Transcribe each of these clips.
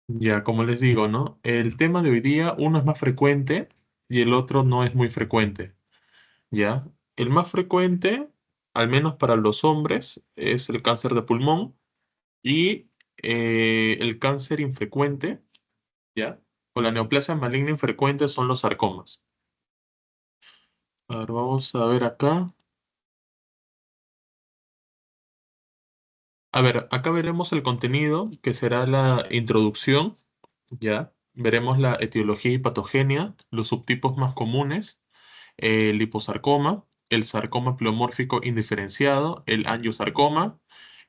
Ya, como les digo, ¿no? El tema de hoy día, uno es más frecuente y el otro no es muy frecuente, ¿ya? El más frecuente, al menos para los hombres, es el cáncer de pulmón y el cáncer infrecuente, ¿ya? O la neoplasia maligna infrecuente son los sarcomas. A ver, vamos a ver acá. A ver, acá veremos el contenido, que será la introducción, ¿ya? Veremos la etiología y patogenia, los subtipos más comunes, el liposarcoma, el sarcoma pleomórfico indiferenciado, el angiosarcoma,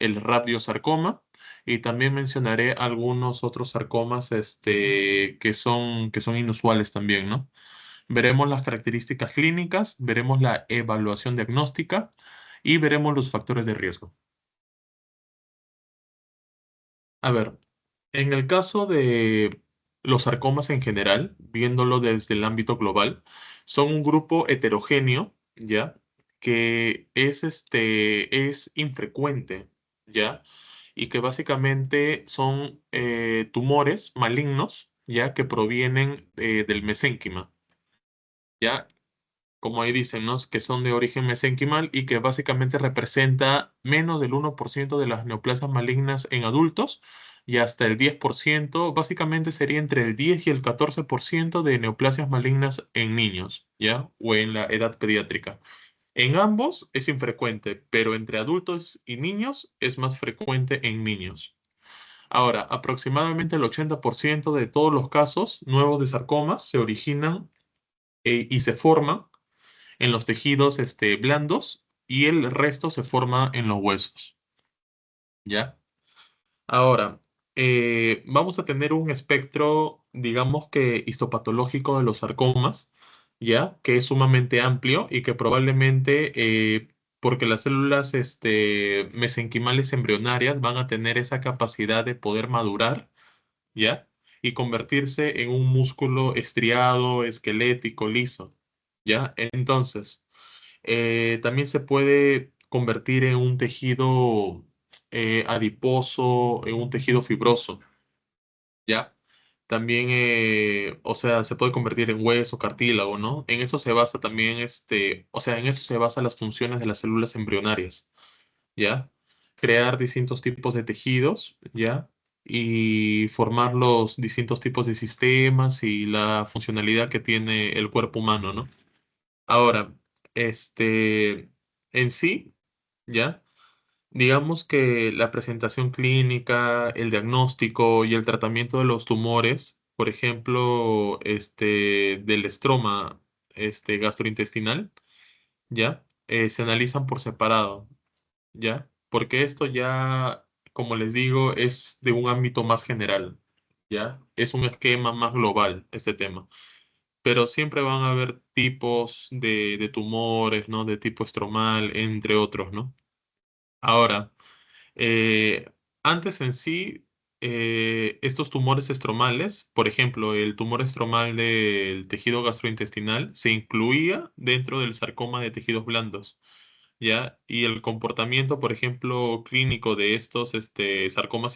el rhabdiosarcoma, y también mencionaré algunos otros sarcomas que son inusuales también, ¿no? Veremos las características clínicas, veremos la evaluación diagnóstica y veremos los factores de riesgo. A ver, en el caso de los sarcomas en general, viéndolo desde el ámbito global, son un grupo heterogéneo, ¿ya? Que es infrecuente, ¿ya? Y que básicamente son tumores malignos, ¿ya? Que provienen del mesénquima, ¿ya? Como ahí dicen, ¿no? Que son de origen mesenquimal y que básicamente representa menos del 1% de las neoplasias malignas en adultos y hasta el 10%, básicamente sería entre el 10 y el 14% de neoplasias malignas en niños, ¿ya? O en la edad pediátrica. En ambos es infrecuente, pero entre adultos y niños es más frecuente en niños. Ahora, aproximadamente el 80% de todos los casos nuevos de sarcomas se originan y se forman en los tejidos blandos y el resto se forma en los huesos, ¿ya? Ahora, vamos a tener un espectro, digamos que histopatológico de los sarcomas, ¿ya? Que es sumamente amplio y que probablemente, porque las células mesenquimales embrionarias van a tener esa capacidad de poder madurar, ¿ya? Y convertirse en un músculo estriado, esquelético, liso, ¿ya? Entonces, también se puede convertir en un tejido adiposo, en un tejido fibroso, ¿ya? También, o sea, se puede convertir en hueso, cartílago, ¿no? En eso se basa también, o sea, en eso se basan las funciones de las células embrionarias, ¿ya? Crear distintos tipos de tejidos, ¿ya? Y formar los distintos tipos de sistemas y la funcionalidad que tiene el cuerpo humano, ¿no? Ahora, en sí, ¿ya? Digamos que la presentación clínica, el diagnóstico y el tratamiento de los tumores, por ejemplo, del estroma, gastrointestinal, ¿ya? Se analizan por separado, ¿ya? Porque esto ya, como les digo, es de un ámbito más general, ¿ya? Es un esquema más global este tema, pero siempre van a haber tipos de tumores, ¿no? De tipo estromal, entre otros, ¿no? Ahora, eh, antes en sí, estos tumores estromales, por ejemplo, el tumor estromal del tejido gastrointestinal, se incluía dentro del sarcoma de tejidos blandos, ¿ya? Y el comportamiento, por ejemplo, clínico de estos sarcomas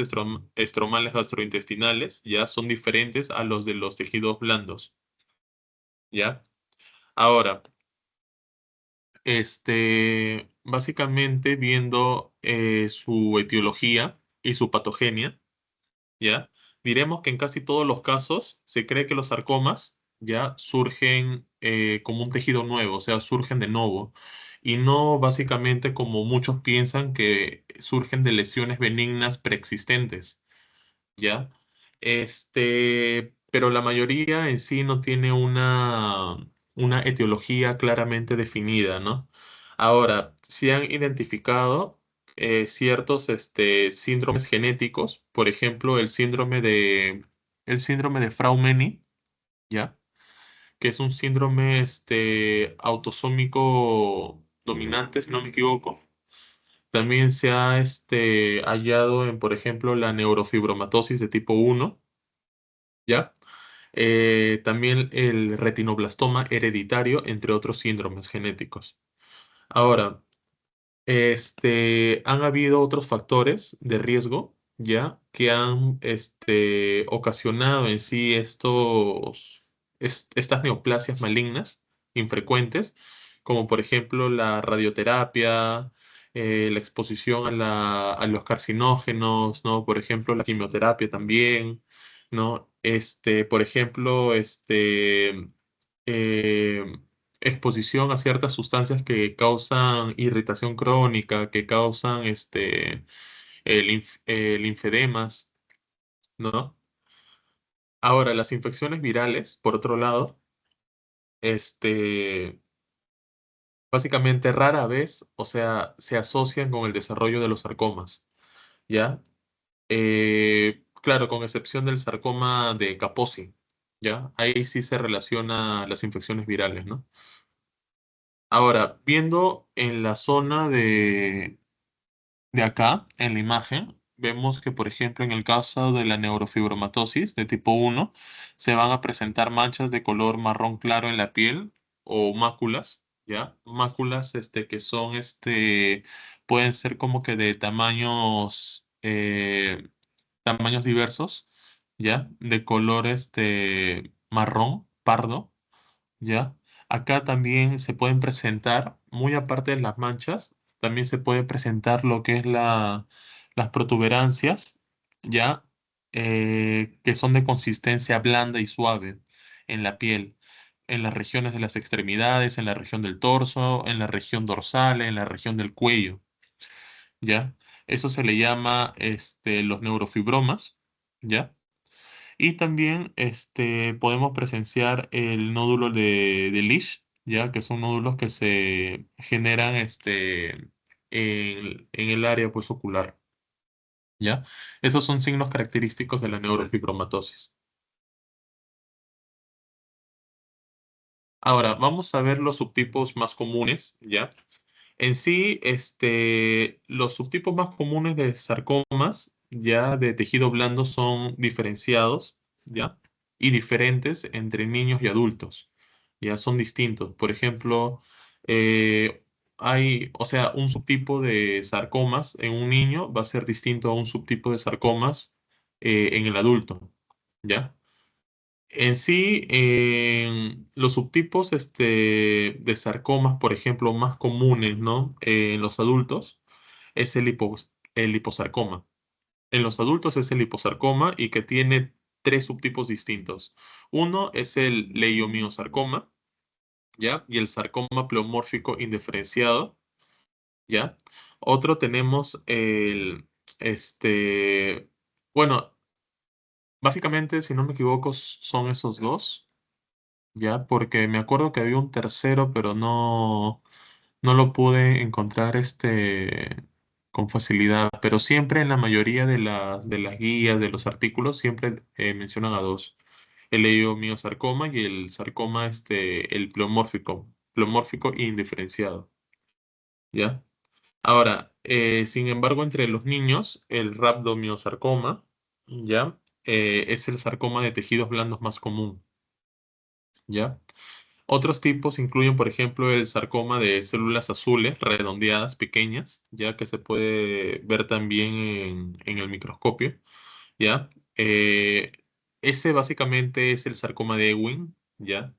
estromales gastrointestinales, ya son diferentes a los de los tejidos blandos, ¿ya? Ahora, básicamente viendo su etiología y su patogenia, ¿ya? Diremos que en casi todos los casos se cree que los sarcomas ya surgen como un tejido nuevo, o sea, surgen de nuevo, y no básicamente como muchos piensan que surgen de lesiones benignas preexistentes, ¿ya? Pero la mayoría en sí no tiene una etiología claramente definida, ¿no? Ahora, se han identificado ciertos síndromes genéticos, por ejemplo, el síndrome de Frauenfeld, ¿ya? Que es un síndrome autosómico dominante, si no me equivoco. También se ha hallado en, por ejemplo, la neurofibromatosis de tipo 1, ¿ya? También el retinoblastoma hereditario, entre otros síndromes genéticos. Ahora, han habido otros factores de riesgo, ya, que han ocasionado en sí estas neoplasias malignas infrecuentes, como por ejemplo la radioterapia, la exposición a los carcinógenos, ¿no? Por ejemplo, la quimioterapia también, ¿no? Por ejemplo, eh, exposición a ciertas sustancias que causan irritación crónica, que causan linfedemas, ¿no? Ahora, las infecciones virales, por otro lado, este, básicamente rara vez, o sea, se asocian con el desarrollo de los sarcomas, ¿ya? Claro, con excepción del sarcoma de Kaposi, ¿ya? Ahí sí se relaciona las infecciones virales, ¿no? Ahora, viendo en la zona de acá, en la imagen, vemos que, por ejemplo, en el caso de la neurofibromatosis de tipo 1, se van a presentar manchas de color marrón claro en la piel o máculas, ¿ya? Máculas, que son, pueden ser como que de tamaños diversos, ¿ya? De color, marrón, pardo. ¿Ya? Acá también se pueden presentar, muy aparte de las manchas, también se puede presentar lo que es las protuberancias, ¿ya? Que son de consistencia blanda y suave en la piel, en las regiones de las extremidades, en la región del torso, en la región dorsal, en la región del cuello, ¿ya? Eso se le llama, los neurofibromas, ¿ya? Y también podemos presenciar el nódulo de Lisch, ya que son nódulos que se generan en el área pues, ocular. ¿Ya? Esos son signos característicos de la neurofibromatosis. Ahora, vamos a ver los subtipos más comunes, ¿ya? En sí, los subtipos más comunes de sarcomas, ya de tejido blando, son diferenciados, ¿ya? Y diferentes entre niños y adultos, ya son distintos. Por ejemplo, eh, o sea, un subtipo de sarcomas en un niño va a ser distinto a un subtipo de sarcomas en el adulto, ¿ya? En sí, los subtipos de sarcomas, por ejemplo, más comunes, ¿no? En los adultos es el liposarcoma. En los adultos es el liposarcoma y que tiene tres subtipos distintos. Uno es el leiomiosarcoma, ¿ya? Y el sarcoma pleomórfico indiferenciado, ¿ya? Otro tenemos bueno, básicamente, si no me equivoco, son esos dos. Ya, porque me acuerdo que había un tercero, pero no lo pude encontrar con facilidad. Pero siempre en la mayoría de las guías, de los artículos, siempre mencionan a dos. El leiomiosarcoma y el sarcoma, el pleomórfico indiferenciado. ¿Ya? Ahora, sin embargo, entre los niños, el rhabdomiosarcoma, ¿ya? Es el sarcoma de tejidos blandos más común. ¿Ya? Otros tipos incluyen, por ejemplo, el sarcoma de células azules redondeadas, pequeñas, ya que se puede ver también en el microscopio, ¿ya? Ese básicamente es el sarcoma de Ewing, ¿ya?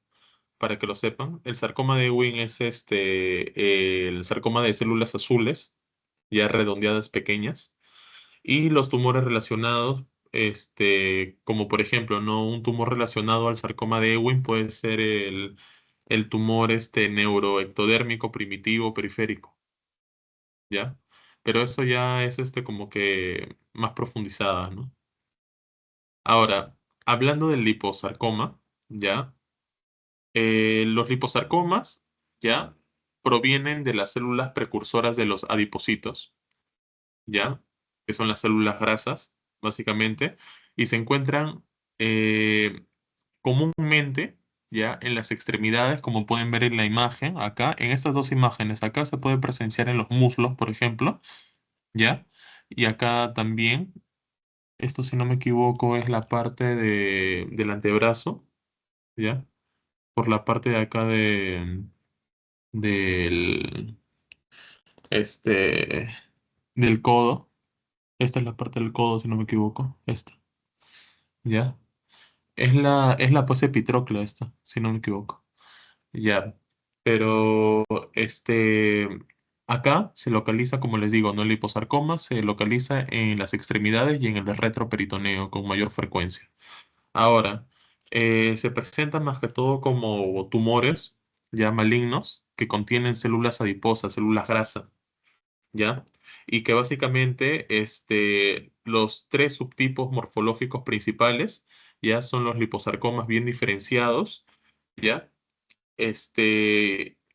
Para que lo sepan. El sarcoma de Ewing es el sarcoma de células azules, ya redondeadas, pequeñas. Y los tumores relacionados, como por ejemplo, ¿no? Un tumor relacionado al sarcoma de Ewing puede ser el tumor neuroectodérmico primitivo periférico, ¿ya? Pero eso ya es como que más profundizada, ¿no? Ahora, hablando del liposarcoma, ¿ya? Los liposarcomas, ¿ya? Provienen de las células precursoras de los adipocitos, ¿ya? Que son las células grasas, básicamente, y se encuentran eh, comúnmente, ¿ya? En las extremidades, como pueden ver en la imagen, acá, en estas dos imágenes, acá se puede presenciar en los muslos, por ejemplo, ¿ya? Y acá también, esto si no me equivoco es la parte del antebrazo, ¿ya? Por la parte de acá del, este, del codo. Esta es la parte del codo, si no me equivoco. Esta, ¿ya? Es la pose Patroclo esta, si no me equivoco. Ya. Pero este, acá se localiza, como les digo, no el liposarcoma, se localiza en las extremidades y en el retroperitoneo con mayor frecuencia. Ahora, se presentan más que todo como tumores ya malignos que contienen células adiposas, células grasa, ¿ya? Y que básicamente los tres subtipos morfológicos principales ya son los liposarcomas bien diferenciados, ¿ya?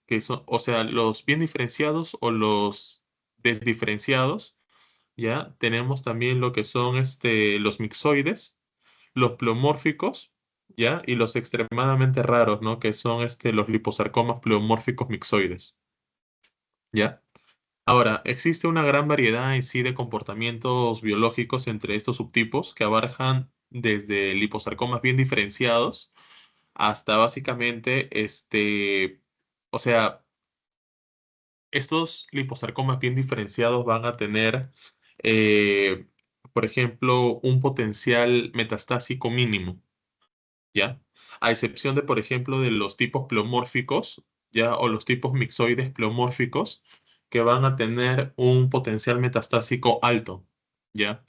Que son, o sea, los bien diferenciados o los desdiferenciados, ¿ya? Tenemos también lo que son los mixoides, los pleomórficos, ¿ya? Y los extremadamente raros, ¿no? Que son los liposarcomas pleomórficos mixoides, ¿ya? Ahora, existe una gran variedad en sí de comportamientos biológicos entre estos subtipos que abarcan desde liposarcomas bien diferenciados hasta básicamente, o sea, estos liposarcomas bien diferenciados van a tener, eh, por ejemplo, un potencial metastásico mínimo, ¿ya? A excepción de, por ejemplo, de los tipos pleomórficos, ¿ya? O los tipos mixoides pleomórficos, que van a tener un potencial metastásico alto, ¿ya?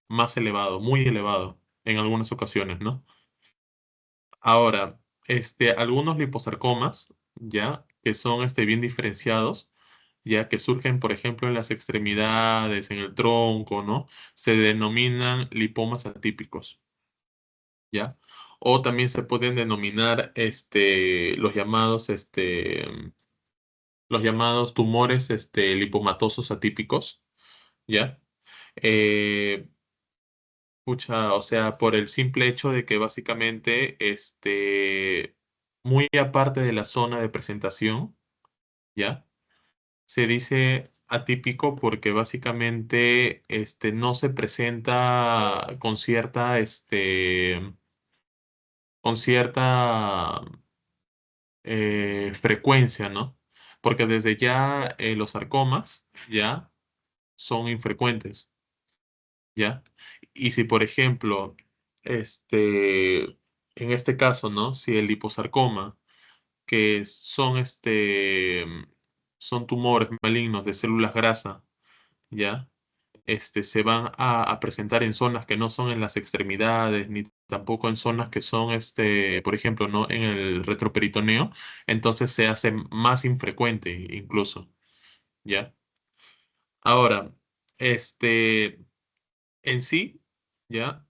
Más elevado, muy elevado en algunas ocasiones, ¿no? Ahora, algunos liposarcomas, ¿ya? Que son bien diferenciados, ya que surgen, por ejemplo, en las extremidades, en el tronco, ¿no? Se denominan lipomas atípicos, ¿ya? O también se pueden denominar los llamados tumores lipomatosos atípicos, ¿ya? Eh, Pucha, o sea, por el simple hecho de que básicamente, muy aparte de la zona de presentación, ¿ya? Se dice atípico porque básicamente no se presenta con cierta frecuencia, ¿no? Porque desde ya los sarcomas ya son infrecuentes, ¿ya? Y si, por ejemplo, en este caso, ¿no? Si el liposarcoma, que son tumores malignos de células grasa, ¿ya? Se van a presentar en zonas que no son en las extremidades, ni tampoco en zonas que son, por ejemplo, no en el retroperitoneo, entonces se hace más infrecuente incluso, ¿ya? Ahora, en sí, ¿ya?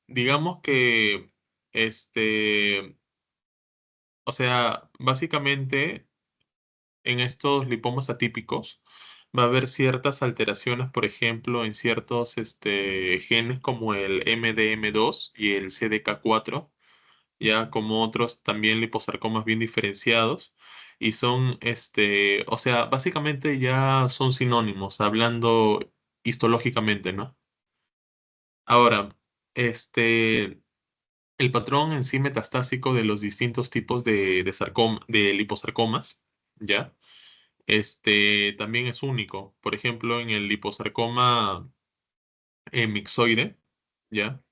Digamos que, o sea, básicamente en estos lipomas atípicos va a haber ciertas alteraciones, por ejemplo, en ciertos genes como el MDM2 y el CDK4, ya como otros también liposarcomas bien diferenciados. Y son, o sea, básicamente ya son sinónimos, hablando histológicamente, ¿no? Ahora, el patrón en sí metastásico de los distintos tipos de liposarcomas, ¿ya? También es único. Por ejemplo, en el liposarcoma mixoide, ¿ya?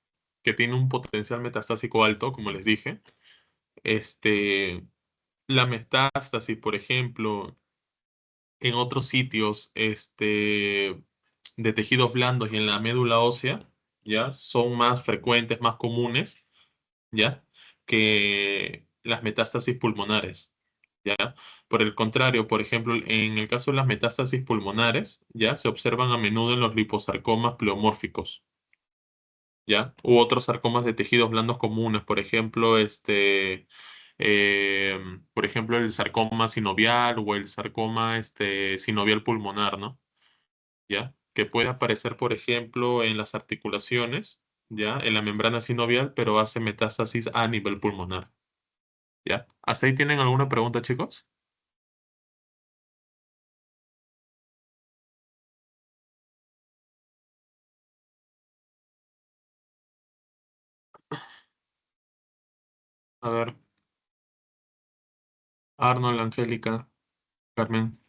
Que tiene un potencial metastásico alto, como les dije. Este, la metástasis, por ejemplo, en otros sitios, de tejidos blandos y en la médula ósea, ¿ya? Son más frecuentes, más comunes, ¿ya? Que las metástasis pulmonares. ¿Ya? Por el contrario, por ejemplo, en el caso de las metástasis pulmonares, ¿ya? Se observan a menudo en los liposarcomas pleomórficos, ¿ya? U otros sarcomas de tejidos blandos comunes, eh, por ejemplo, el sarcoma sinovial o el sarcoma sinovial pulmonar, ¿no? ¿Ya? Que puede aparecer, por ejemplo, en las articulaciones, ¿ya? En la membrana sinovial, pero hace metástasis a nivel pulmonar, ¿ya? ¿Hasta ahí tienen alguna pregunta, chicos? A ver, Arnold, Angélica, Carmen,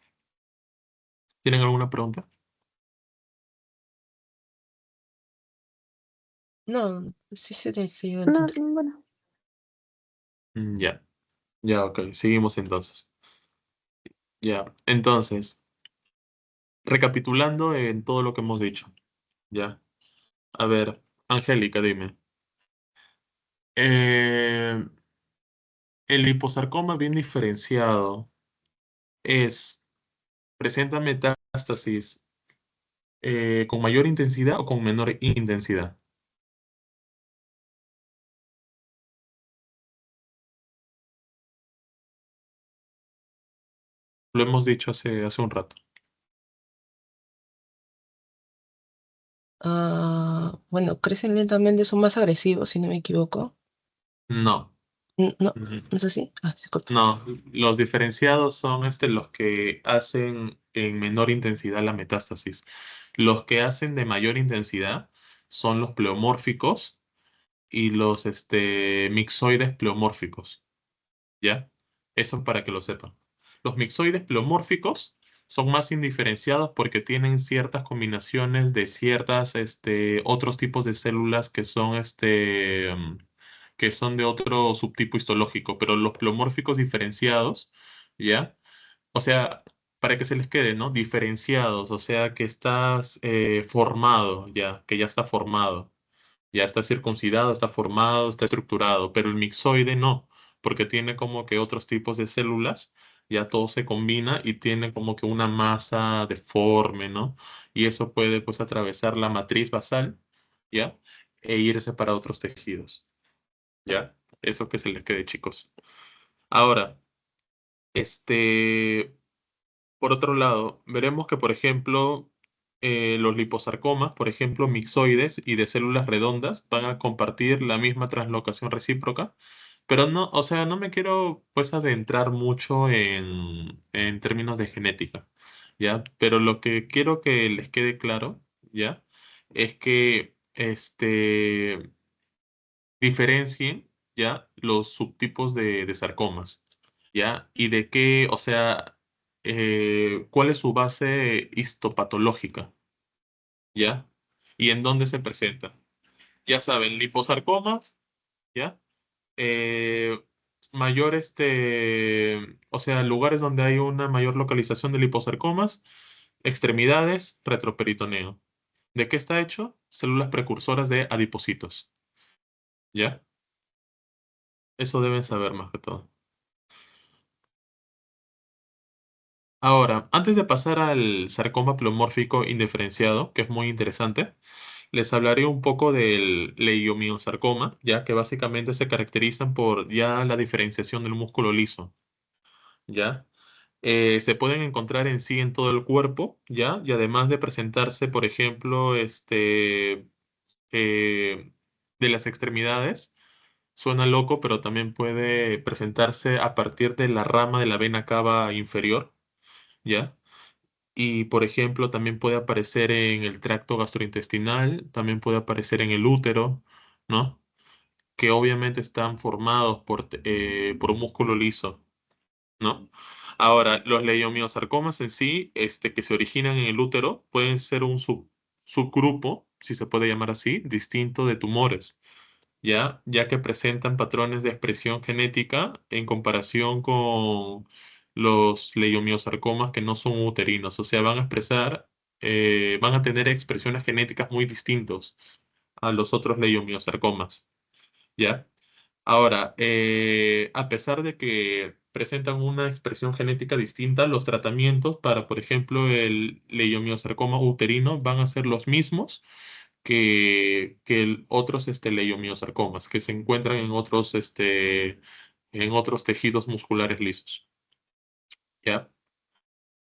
¿tienen alguna pregunta? No, sí se llegó a No, entender. bueno. Ya, ya, ok, seguimos entonces. Ya, entonces, recapitulando en todo lo que hemos dicho, ya. A ver, Angélica, dime. Eh, el liposarcoma bien diferenciado es, presenta metástasis con mayor intensidad o con menor intensidad. Lo hemos dicho hace un rato. Bueno, crecen lentamente, son más agresivos, si no me equivoco. No. No, Ujú. ¿no es así? Ah, disculpa. No, los diferenciados son los que hacen en menor intensidad la metástasis. Los que hacen de mayor intensidad son los pleomórficos y los mixoides pleomórficos, ¿ya? Eso para que lo sepan. Los mixoides pleomórficos son más indiferenciados porque tienen ciertas combinaciones de ciertas otros tipos de células que son de otro subtipo histológico, pero los pleomórficos diferenciados, ¿ya? O sea, para que se les quede, ¿no? Diferenciados, o sea, que estás formado, ya, que ya está formado. Ya está circuncidado, está formado, está estructurado, pero el mixoide no, porque tiene como que otros tipos de células, ya todo se combina y tiene como que una masa deforme, ¿no? Y eso puede pues atravesar la matriz basal, ¿ya? E irse para otros tejidos, ¿ya? Eso que se les quede, chicos. Ahora, este, por otro lado, veremos que, por ejemplo, los liposarcomas, por ejemplo, mixoides y de células redondas, van a compartir la misma translocación recíproca, pero no, o sea, no me quiero pues adentrar mucho en términos de genética, ¿ya? Pero lo que quiero que les quede claro, ¿ya? Es que diferencien ya los subtipos de sarcomas, ¿ya? Y de qué, o sea, cuál es su base histopatológica, ¿ya? Y en dónde se presenta. Ya saben, liposarcomas, ¿ya? Eh, mayor, o sea, lugares donde hay una mayor localización de liposarcomas, extremidades, retroperitoneo. ¿De qué está hecho? Células precursoras de adipocitos, ¿ya? Eso deben saber más que todo. Ahora, antes de pasar al sarcoma pleomórfico indiferenciado, que es muy interesante, les hablaré un poco del leiomiosarcoma, ya que básicamente se caracterizan por ya la diferenciación del músculo liso, ¿ya? Se pueden encontrar en sí en todo el cuerpo, ¿ya? Y además de presentarse, por ejemplo, de las extremidades, suena loco, pero también puede presentarse a partir de la rama de la vena cava inferior, ¿ya? Y, por ejemplo, también puede aparecer en el tracto gastrointestinal, también puede aparecer en el útero, ¿no? Que obviamente están formados por un músculo liso, ¿no? Ahora, los leiomiosarcomas en sí, que se originan en el útero, pueden ser un subgrupo, si se puede llamar así, distinto de tumores. Ya que presentan patrones de expresión genética en comparación con los leiomiosarcomas que no son uterinos, o sea, van a tener expresiones genéticas muy distintos a los otros leiomiosarcomas, ¿ya? Ahora, a pesar de que presentan una expresión genética distinta, los tratamientos para, por ejemplo, el leiomiosarcoma uterino van a ser los mismos que otros leiomiosarcomas que se encuentran en otros tejidos musculares lisos, ¿ya?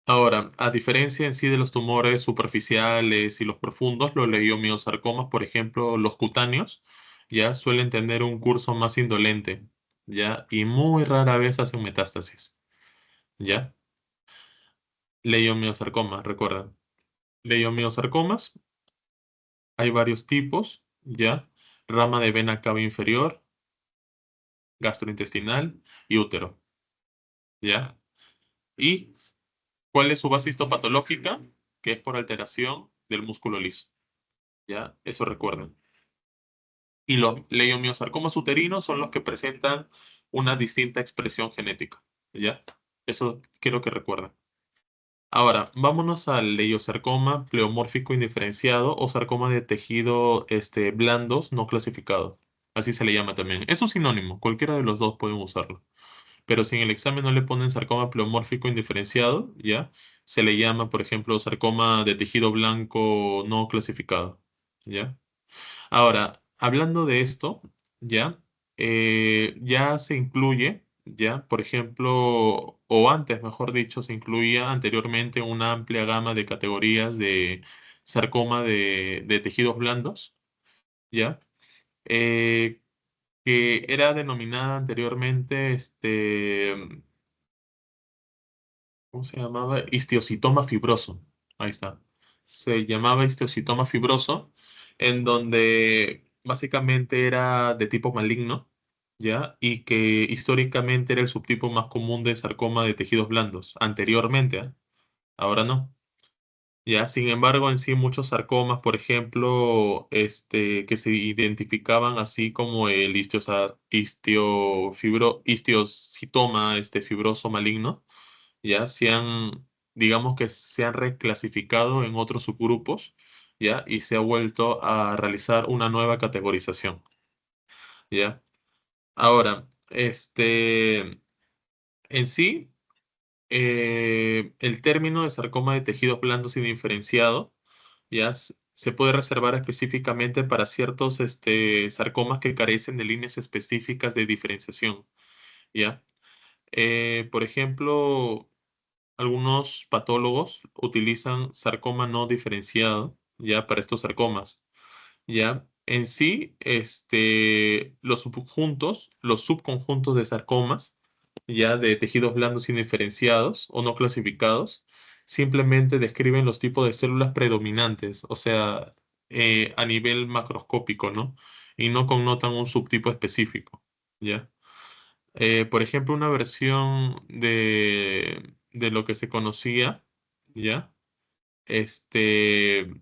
Ahora, a diferencia en sí de los tumores superficiales y los profundos, los leiomiosarcomas, por ejemplo, los cutáneos, ya suelen tener un curso más indolente, ¿ya? Y muy rara vez hacen metástasis, ¿ya? Leiomiosarcomas, recuerden. Leiomiosarcomas, hay varios tipos, ¿ya? Rama de vena cava inferior, gastrointestinal y útero, ¿ya? ¿Y cuál es su base histopatológica? Que es por alteración del músculo liso, ¿ya? Eso recuerden. Y los leiomiosarcomas uterinos son los que presentan una distinta expresión genética, ¿ya? Eso quiero que recuerden. Ahora, vámonos al leiosarcoma pleomórfico indiferenciado o sarcoma de tejido blandos no clasificado. Así se le llama también. Es un sinónimo, cualquiera de los dos pueden usarlo. Pero si en el examen no le ponen sarcoma pleomórfico indiferenciado, ¿ya? Se le llama, por ejemplo, sarcoma de tejido blanco no clasificado, ¿ya? Ahora, hablando de esto, ¿ya? Ya se incluye, ¿ya? Por ejemplo, o antes, mejor dicho, se incluía anteriormente una amplia gama de categorías de sarcoma de tejidos blandos, ¿ya? Eh, que era denominada anteriormente, ¿cómo se llamaba? Histiocitoma fibroso. Ahí está. Se llamaba histiocitoma fibroso, en donde básicamente era de tipo maligno, ¿ya? Y que históricamente era el subtipo más común de sarcoma de tejidos blandos, anteriormente, ¿ah? Ahora no. Ya, sin embargo, en sí muchos sarcomas, por ejemplo, que se identificaban así como el histiocitoma fibroso maligno, ya digamos que se han reclasificado en otros subgrupos, ya, y se ha vuelto a realizar una nueva categorización, ya. Ahora, en sí, el término de sarcoma de tejidos blandos indiferenciado, ya se puede reservar específicamente para ciertos sarcomas que carecen de líneas específicas de diferenciación, ya. Por ejemplo, algunos patólogos utilizan sarcoma no diferenciado, ya, para estos sarcomas, ya. En sí, los subconjuntos de sarcomas, ya, de tejidos blandos indiferenciados o no clasificados, simplemente describen los tipos de células predominantes, o sea, a nivel macroscópico, ¿no? Y no connotan un subtipo específico, ¿ya? Por ejemplo, una versión de lo que se conocía, ¿ya? Este,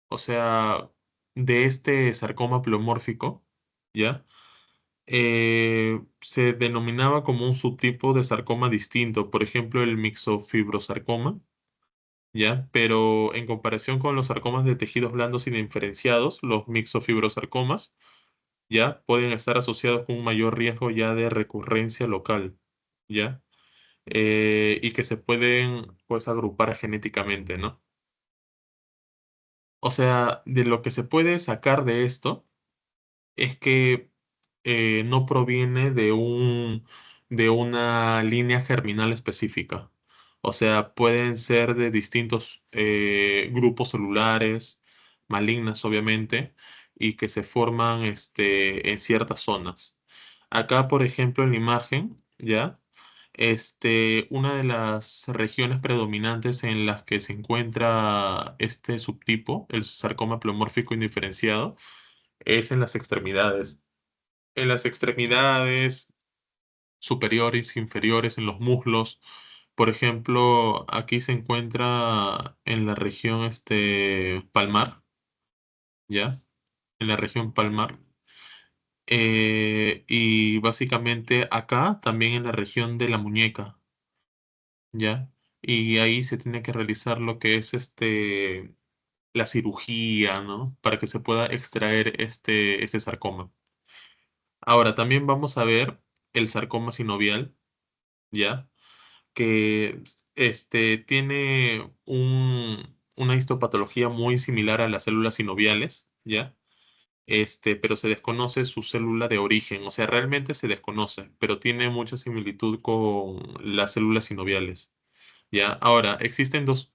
o sea, de este sarcoma pleomórfico, ¿ya? Se denominaba como un subtipo de sarcoma distinto, por ejemplo, el mixofibrosarcoma, ¿ya? Pero en comparación con los sarcomas de tejidos blandos indiferenciados, los mixofibrosarcomas, ¿ya? Pueden estar asociados con un mayor riesgo ya de recurrencia local, ¿ya? Y que se pueden, pues, agrupar genéticamente, ¿no? O sea, de lo que se puede sacar de esto es que no proviene de una línea germinal específica. O sea, pueden ser de distintos grupos celulares, malignas obviamente, y que se forman en ciertas zonas. Acá, por ejemplo, en la imagen, ¿ya? Una de las regiones predominantes en las que se encuentra este subtipo, el sarcoma pleomórfico indiferenciado, es en las extremidades. En las extremidades superiores, inferiores, en los muslos. Por ejemplo, aquí se encuentra en la región palmar, ¿ya? En la región palmar. Y básicamente acá también en la región de la muñeca, ¿ya? Y ahí se tiene que realizar lo que es la cirugía, ¿no? Para que se pueda extraer este sarcoma. Ahora, también vamos a ver el sarcoma sinovial, ¿ya? Que tiene una histopatología muy similar a las células sinoviales, ¿ya? Pero se desconoce su célula de origen, o sea, realmente se desconoce, pero tiene mucha similitud con las células sinoviales, ¿ya? Ahora, existen dos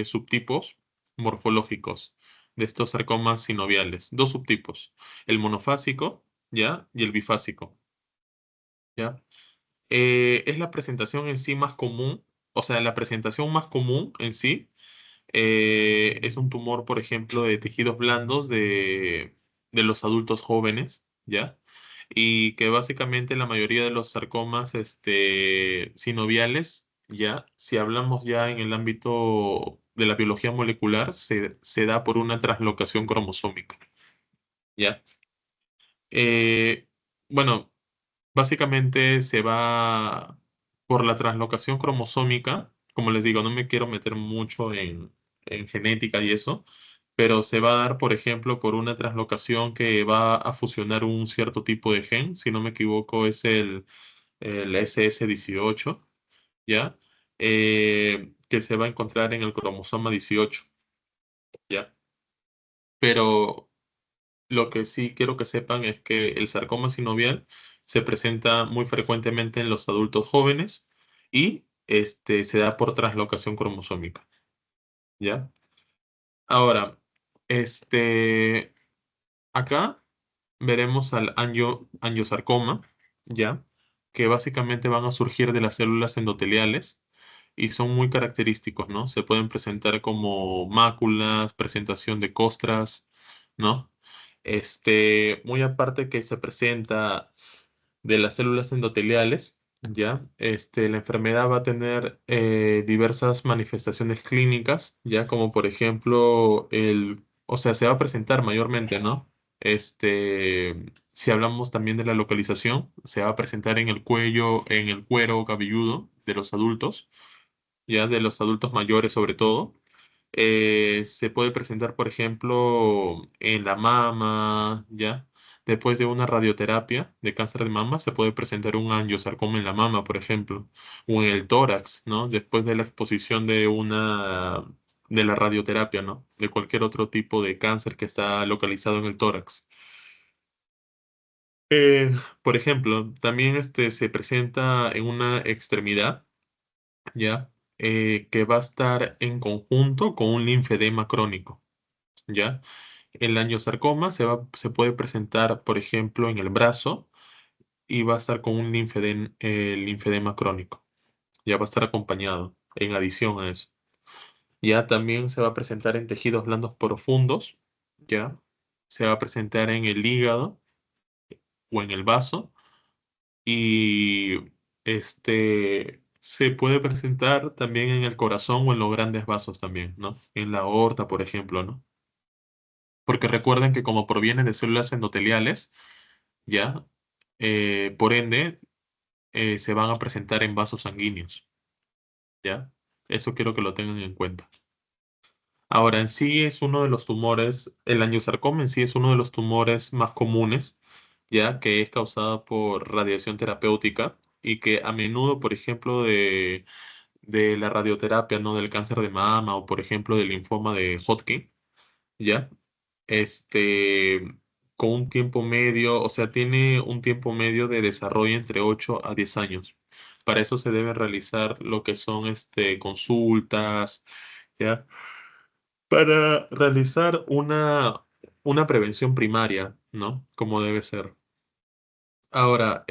subtipos morfológicos de estos sarcomas sinoviales, dos subtipos, el monofásico, ¿ya? Y el bifásico, ¿ya? Es la presentación en sí más común, o sea, la presentación más común en sí es un tumor, por ejemplo, de tejidos blandos de los adultos jóvenes, ¿ya? Y que básicamente la mayoría de los sarcomas sinoviales, ¿ya? Si hablamos ya en el ámbito de la biología molecular, se da por una translocación cromosómica, ¿ya? Eh, bueno, básicamente se va por la translocación cromosómica. Como les digo, no me quiero meter mucho en genética y eso, pero se va a dar, por ejemplo, por una translocación que va a fusionar un cierto tipo de gen. Si no me equivoco, es el SS18, ¿ya? Que se va a encontrar en el cromosoma 18, ¿ya? Pero lo que sí quiero que sepan es que el sarcoma sinovial se presenta muy frecuentemente en los adultos jóvenes y se da por translocación cromosómica, ¿ya? Ahora, este, acá veremos al angiosarcoma, ¿ya? Que básicamente van a surgir de las células endoteliales y son muy característicos, ¿no? Se pueden presentar como máculas, presentación de costras, ¿no? Muy aparte que se presenta de las células endoteliales, ¿ya? La enfermedad va a tener diversas manifestaciones clínicas, ¿ya? Como por ejemplo, o sea, se va a presentar mayormente, ¿no? Si hablamos también de la localización, se va a presentar en el cuello, en el cuero cabelludo de los adultos, ¿ya? De los adultos mayores sobre todo. Se puede presentar, por ejemplo, en la mama, ¿ya? Después de una radioterapia de cáncer de mama, se puede presentar un angiosarcoma en la mama, por ejemplo, o en el tórax, ¿no? Después de la exposición de la radioterapia, ¿no? De cualquier otro tipo de cáncer que está localizado en el tórax. Eh, por ejemplo, también se presenta en una extremidad, ¿ya? Que va a estar en conjunto con un linfedema crónico, ¿ya? El angiosarcoma se puede presentar, por ejemplo, en el brazo y va a estar con un linfedema crónico. Ya va a estar acompañado en adición a eso. Ya también se va a presentar en tejidos blandos profundos, ya. Se va a presentar en el hígado o en el vaso y se puede presentar también en el corazón o en los grandes vasos también, ¿no? En la aorta, por ejemplo, ¿no? Porque recuerden que como proviene de células endoteliales, ¿ya? Por ende, se van a presentar en vasos sanguíneos, ¿ya? Eso quiero que lo tengan en cuenta. Ahora, en sí es uno de los tumores, el angiosarcoma en sí es uno de los tumores más comunes, ¿ya? Que es causado por radiación terapéutica y que a menudo, por ejemplo, de la radioterapia, ¿no? Del cáncer de mama o, por ejemplo, del linfoma de Hodgkin, ¿ya? este, con un tiempo medio, o sea, tiene un tiempo medio de desarrollo entre 8 a 10 años. Para eso se deben realizar lo que son consultas, ¿ya? Para realizar una prevención primaria, ¿no? Como debe ser. Ahora,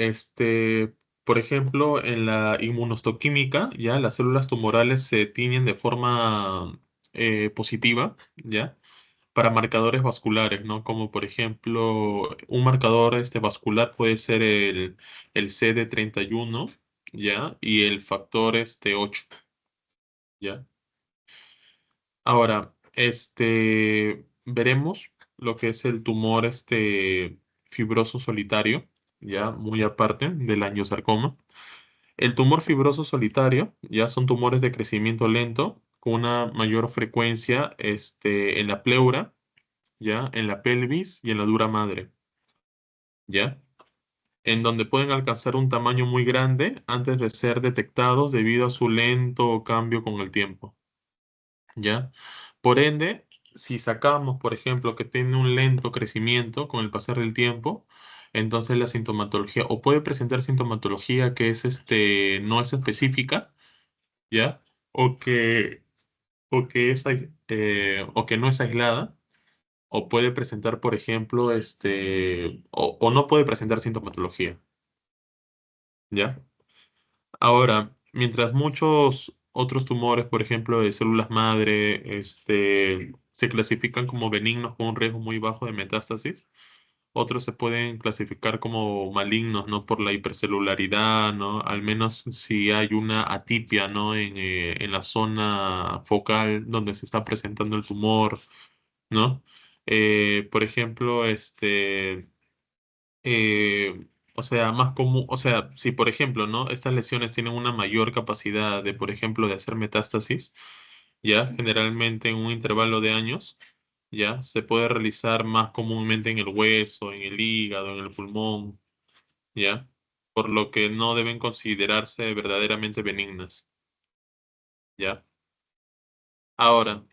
por ejemplo, en la inmunohistoquímica, ya las células tumorales se tiñen de forma positiva, ¿ya? Para marcadores vasculares, ¿no? Como por ejemplo, un marcador vascular puede ser el CD31, ¿ya? Y el factor 8, ¿ya? Ahora, veremos lo que es el tumor fibroso solitario, ¿ya? Muy aparte del angiosarcoma. El tumor fibroso solitario, ya son tumores de crecimiento lento, con una mayor frecuencia en la pleura, ¿ya? En la pelvis y en la dura madre, ¿ya? En donde pueden alcanzar un tamaño muy grande antes de ser detectados debido a su lento cambio con el tiempo, ¿ya? Por ende, si sacamos, por ejemplo, que tiene un lento crecimiento con el pasar del tiempo, entonces la sintomatología, o puede presentar sintomatología que es no es específica, ¿ya? O que, o que no es aislada, o puede presentar, por ejemplo, o no puede presentar sintomatología, ¿ya? Ahora, mientras muchos otros tumores, por ejemplo, de células madre, se clasifican como benignos con un riesgo muy bajo de metástasis, otros se pueden clasificar como malignos, ¿no? Por la hipercelularidad, ¿no? Al menos si hay una atipia, ¿no? En la zona focal donde se está presentando el tumor, ¿no? Por ejemplo, o sea, más común, o sea, si por ejemplo, ¿no? Estas lesiones tienen una mayor capacidad de, por ejemplo, de hacer metástasis, ya generalmente en un intervalo de años, ya se puede realizar más comúnmente en el hueso, en el hígado, en el pulmón, ya, por lo que no deben considerarse verdaderamente benignas, ya. Ahora,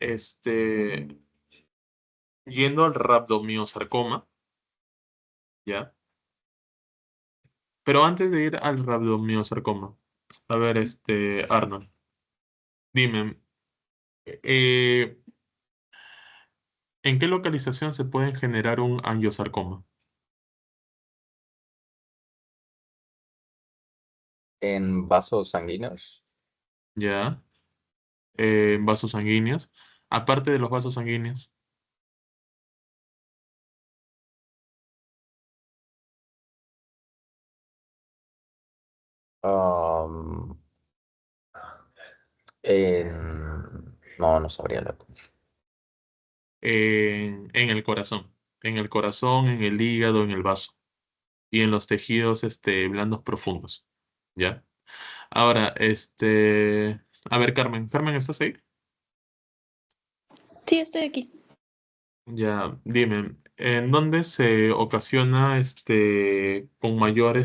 este, yendo al rabdomiosarcoma, ya. Pero antes de ir al rabdomiosarcoma, a ver, Arnold, dime, eh, ¿en qué localización se puede generar un angiosarcoma? En vasos sanguíneos. ¿Ya? En vasos sanguíneos. Aparte de los vasos sanguíneos, am, no, no sabría la. en el corazón. En el corazón, en el hígado, en el vaso. Y en los tejidos, blandos profundos. ¿Ya? Ahora, a ver, Carmen. Carmen, ¿estás ahí? Sí, estoy aquí. Ya, dime, ¿en dónde se ocasiona con mayor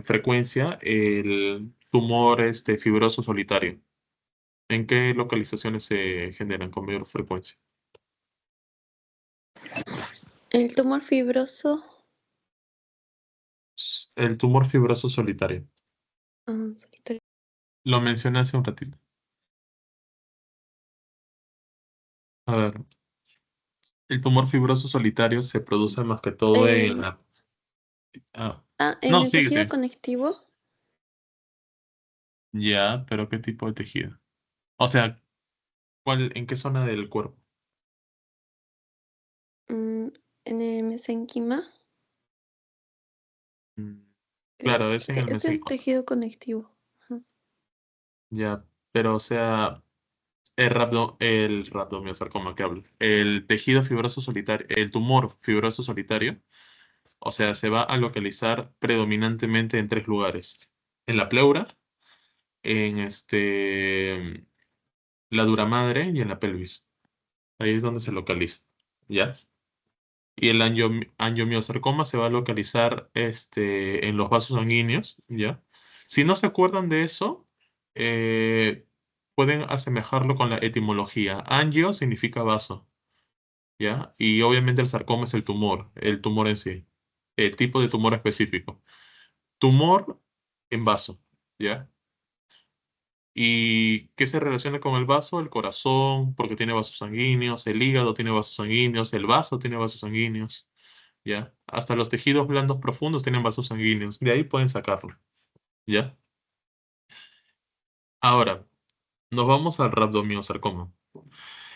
frecuencia el tumor fibroso solitario? ¿En qué localizaciones se generan con mayor frecuencia? El tumor fibroso, El tumor fibroso solitario. solitario. Lo mencioné hace un ratito. A ver, el tumor fibroso solitario se produce más que todo en En, la... ah, en no, el tejido síguese. conectivo, Ya, pero ¿qué tipo de tejido? O sea, en qué zona del cuerpo? mm, en el mesenquima, Mm, creo Claro, es en que el es el mesénquimo. tejido conectivo. Ajá. Ya, pero o sea, el rabdomiosarcoma que hablo, el tejido fibroso solitario, el tumor fibroso solitario, o sea, se va a localizar predominantemente en tres lugares: en la pleura, en la dura madre y en la pelvis. Ahí es donde se localiza, ¿ya? Y el angiomiosarcoma se va a localizar en los vasos sanguíneos, ¿ya? Si no se acuerdan de eso, eh, pueden asemejarlo con la etimología. Angio significa vaso, ¿ya? Y obviamente el sarcoma es el tumor en sí, el tipo de tumor específico. Tumor en vaso, ¿ya? ¿Y qué se relaciona con el vaso? El corazón, porque tiene vasos sanguíneos, el hígado tiene vasos sanguíneos, el vaso tiene vasos sanguíneos. ¿Ya? Hasta los tejidos blandos profundos tienen vasos sanguíneos, de ahí pueden sacarlo, ¿ya? Ahora, nos vamos al rabdomiosarcoma.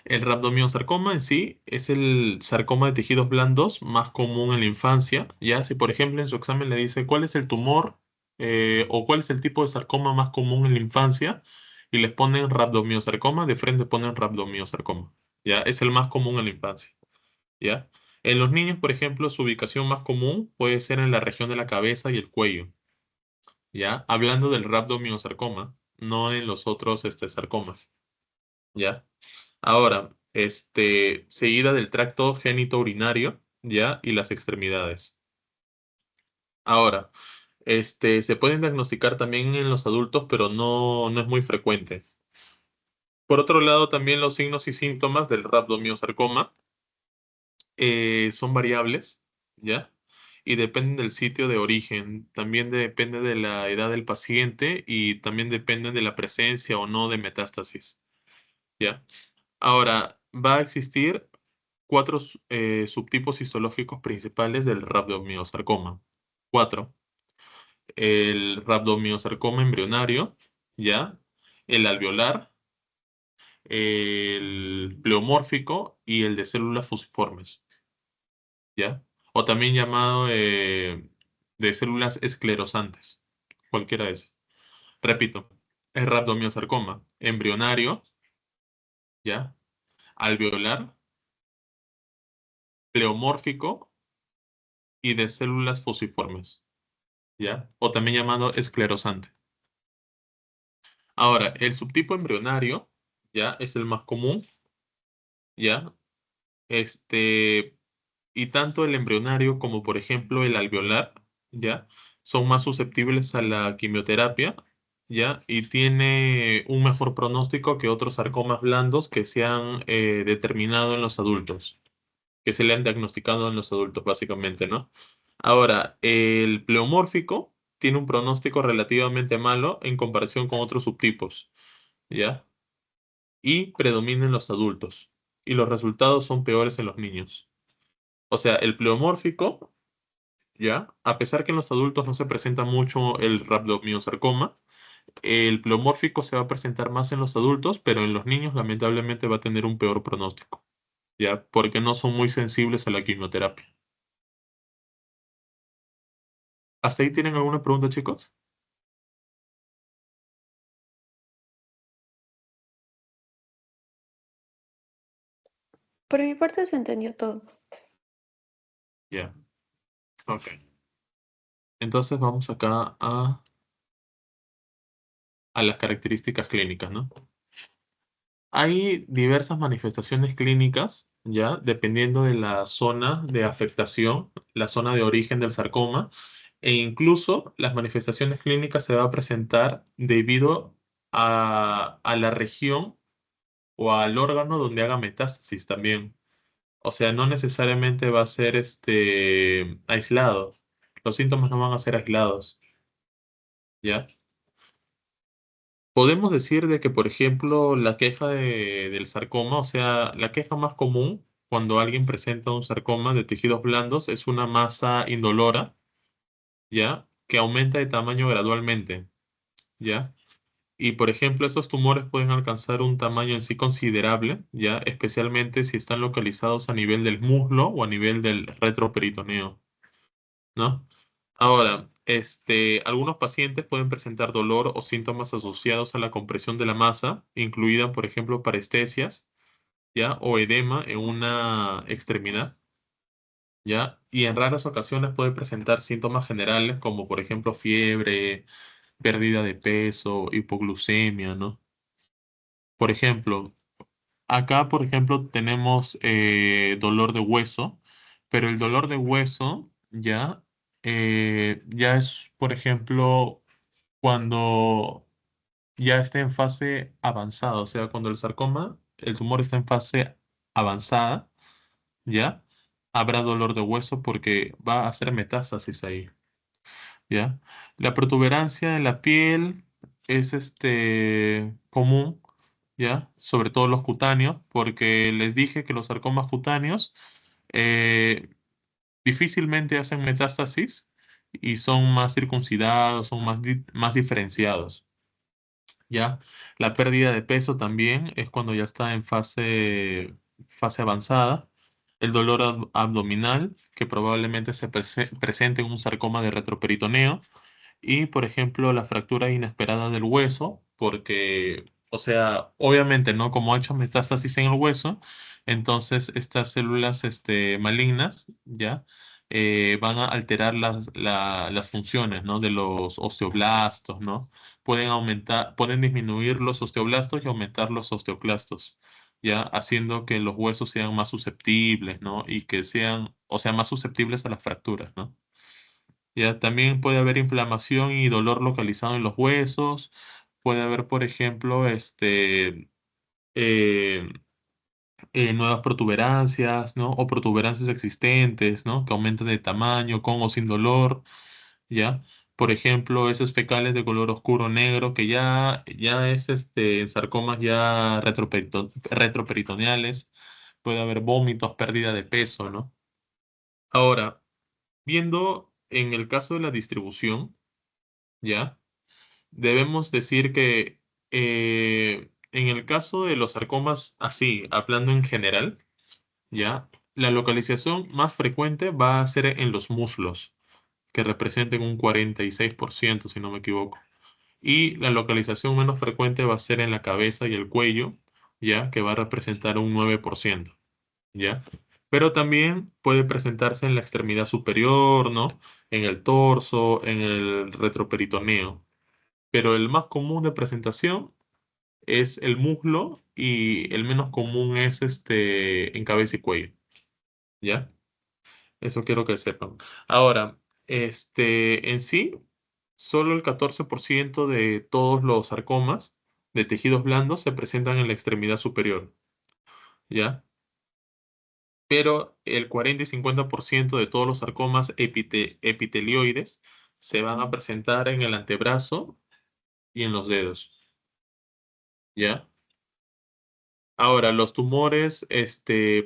El rabdomiosarcoma en sí es el sarcoma de tejidos blandos más común en la infancia, ¿ya? Si por ejemplo en su examen le dice cuál es el tumor o cuál es el tipo de sarcoma más común en la infancia y les ponen rabdomiosarcoma, de frente ponen rabdomiosarcoma, ¿ya? Es el más común en la infancia. ¿Ya? En los niños, por ejemplo, su ubicación más común puede ser en la región de la cabeza y el cuello, ¿ya? Hablando del rabdomiosarcoma, no en los otros sarcomas, ¿ya? Ahora, seguida del tracto genitourinario, ¿ya? Y las extremidades. Ahora, se pueden diagnosticar también en los adultos, pero no es muy frecuente. Por otro lado, también los signos y síntomas del rabdomiosarcoma son variables, ¿ya? Y dependen del sitio de origen, también depende de la edad del paciente y también depende de la presencia o no de metástasis, ¿ya? Ahora, va a existir cuatro subtipos histológicos principales del rabdomiosarcoma. Cuatro: el rabdomiosarcoma embrionario, ¿ya? El alveolar, el pleomórfico y el de células fusiformes. ¿Ya? O también llamado de células esclerosantes, cualquiera de esos. Repito, el rabdomiosarcoma embrionario, ¿ya? Alveolar, pleomórfico y de células fusiformes, ¿ya? O también llamado esclerosante. Ahora, el subtipo embrionario, ¿ya? Es el más común, ¿ya? Y tanto el embrionario como, por ejemplo, el alveolar, ¿ya? Son más susceptibles a la quimioterapia, ¿ya? Y tiene un mejor pronóstico que otros sarcomas blandos que se han determinado en los adultos, que se le han diagnosticado en los adultos, básicamente, ¿no? Ahora, el pleomórfico tiene un pronóstico relativamente malo en comparación con otros subtipos, ¿ya? Y predomina en los adultos. Y los resultados son peores en los niños. O sea, el pleomórfico, ¿ya? A pesar que en los adultos no se presenta mucho el rhabdomyosarcoma, el pleomórfico se va a presentar más en los adultos, pero en los niños lamentablemente va a tener un peor pronóstico, ¿ya? Porque no son muy sensibles a la quimioterapia. ¿Hasta ahí tienen alguna pregunta, chicos? Por mi parte se entendió todo. Ya, ok. Entonces vamos acá a las características clínicas, ¿no? Hay diversas manifestaciones clínicas, ¿ya? Dependiendo de la zona de afectación, la zona de origen del sarcoma, e incluso las manifestaciones clínicas se van a presentar debido a la región o al órgano donde haga metástasis también. O sea, no necesariamente va a ser aislado. Los síntomas no van a ser aislados, ¿ya? Podemos decir de que, por ejemplo, la queja del sarcoma, o sea, la queja más común cuando alguien presenta un sarcoma de tejidos blandos es una masa indolora, ¿ya? Que aumenta de tamaño gradualmente, ¿ya? Y, por ejemplo, esos tumores pueden alcanzar un tamaño en sí considerable, ¿ya? Especialmente si están localizados a nivel del muslo o a nivel del retroperitoneo, ¿no? Ahora, algunos pacientes pueden presentar dolor o síntomas asociados a la compresión de la masa, incluida, por ejemplo, parestesias, ¿ya? O edema en una extremidad, ¿ya? Y en raras ocasiones puede presentar síntomas generales como, por ejemplo, fiebre, pérdida de peso, hipoglucemia, ¿no? Por ejemplo, acá, por ejemplo, tenemos dolor de hueso, pero el dolor de hueso ya es, por ejemplo, cuando ya está en fase avanzada, o sea, cuando el sarcoma, el tumor está en fase avanzada, ¿ya? Habrá dolor de hueso porque va a hacer metástasis ahí, ¿ya? La protuberancia en la piel es común, ¿ya? Sobre todo los cutáneos, porque les dije que los sarcomas cutáneos eh, difícilmente hacen metástasis y son más circuncidados, son más diferenciados, ¿ya? La pérdida de peso también es cuando ya está en fase avanzada. El dolor abdominal, que probablemente se presente en un sarcoma de retroperitoneo. Y, por ejemplo, la fractura inesperada del hueso, porque, o sea, obviamente, ¿no? Como ha hecho metástasis en el hueso, entonces estas células malignas, ¿ya? Van a alterar las funciones, ¿no? De los osteoblastos, ¿no? Pueden disminuir los osteoblastos y aumentar los osteoclastos, ¿ya? Haciendo que los huesos sean más susceptibles, ¿no? Y que sean, o sea, más susceptibles a las fracturas, ¿no? Ya también puede haber inflamación y dolor localizado en los huesos. Puede haber, por ejemplo, eh, nuevas protuberancias, ¿no? O protuberancias existentes, ¿no? Que aumentan de tamaño, con o sin dolor, ¿ya? Por ejemplo, esos fecales de color oscuro negro que ya es en sarcomas ya retroperitoneales. Puede haber vómitos, pérdida de peso, ¿no? Ahora, viendo en el caso de la distribución, ¿ya? Debemos decir que en el caso de los sarcomas, así, hablando en general, ¿ya? La localización más frecuente va a ser en los muslos, que representen un 46%, si no me equivoco. Y la localización menos frecuente va a ser en la cabeza y el cuello, ¿ya? Que va a representar un 9%, ¿ya? pero también puede presentarse en la extremidad superior, ¿no? En el torso, en el retroperitoneo. Pero el más común de presentación es el muslo y el menos común es en cabeza y cuello, ¿ya? Eso quiero que sepan. Ahora, en sí, solo el 14% de todos los sarcomas de tejidos blandos se presentan en la extremidad superior, ¿ya? Pero el 40 y 50% de todos los sarcomas epitelioides se van a presentar en el antebrazo y en los dedos, ¿ya? Ahora, los tumores,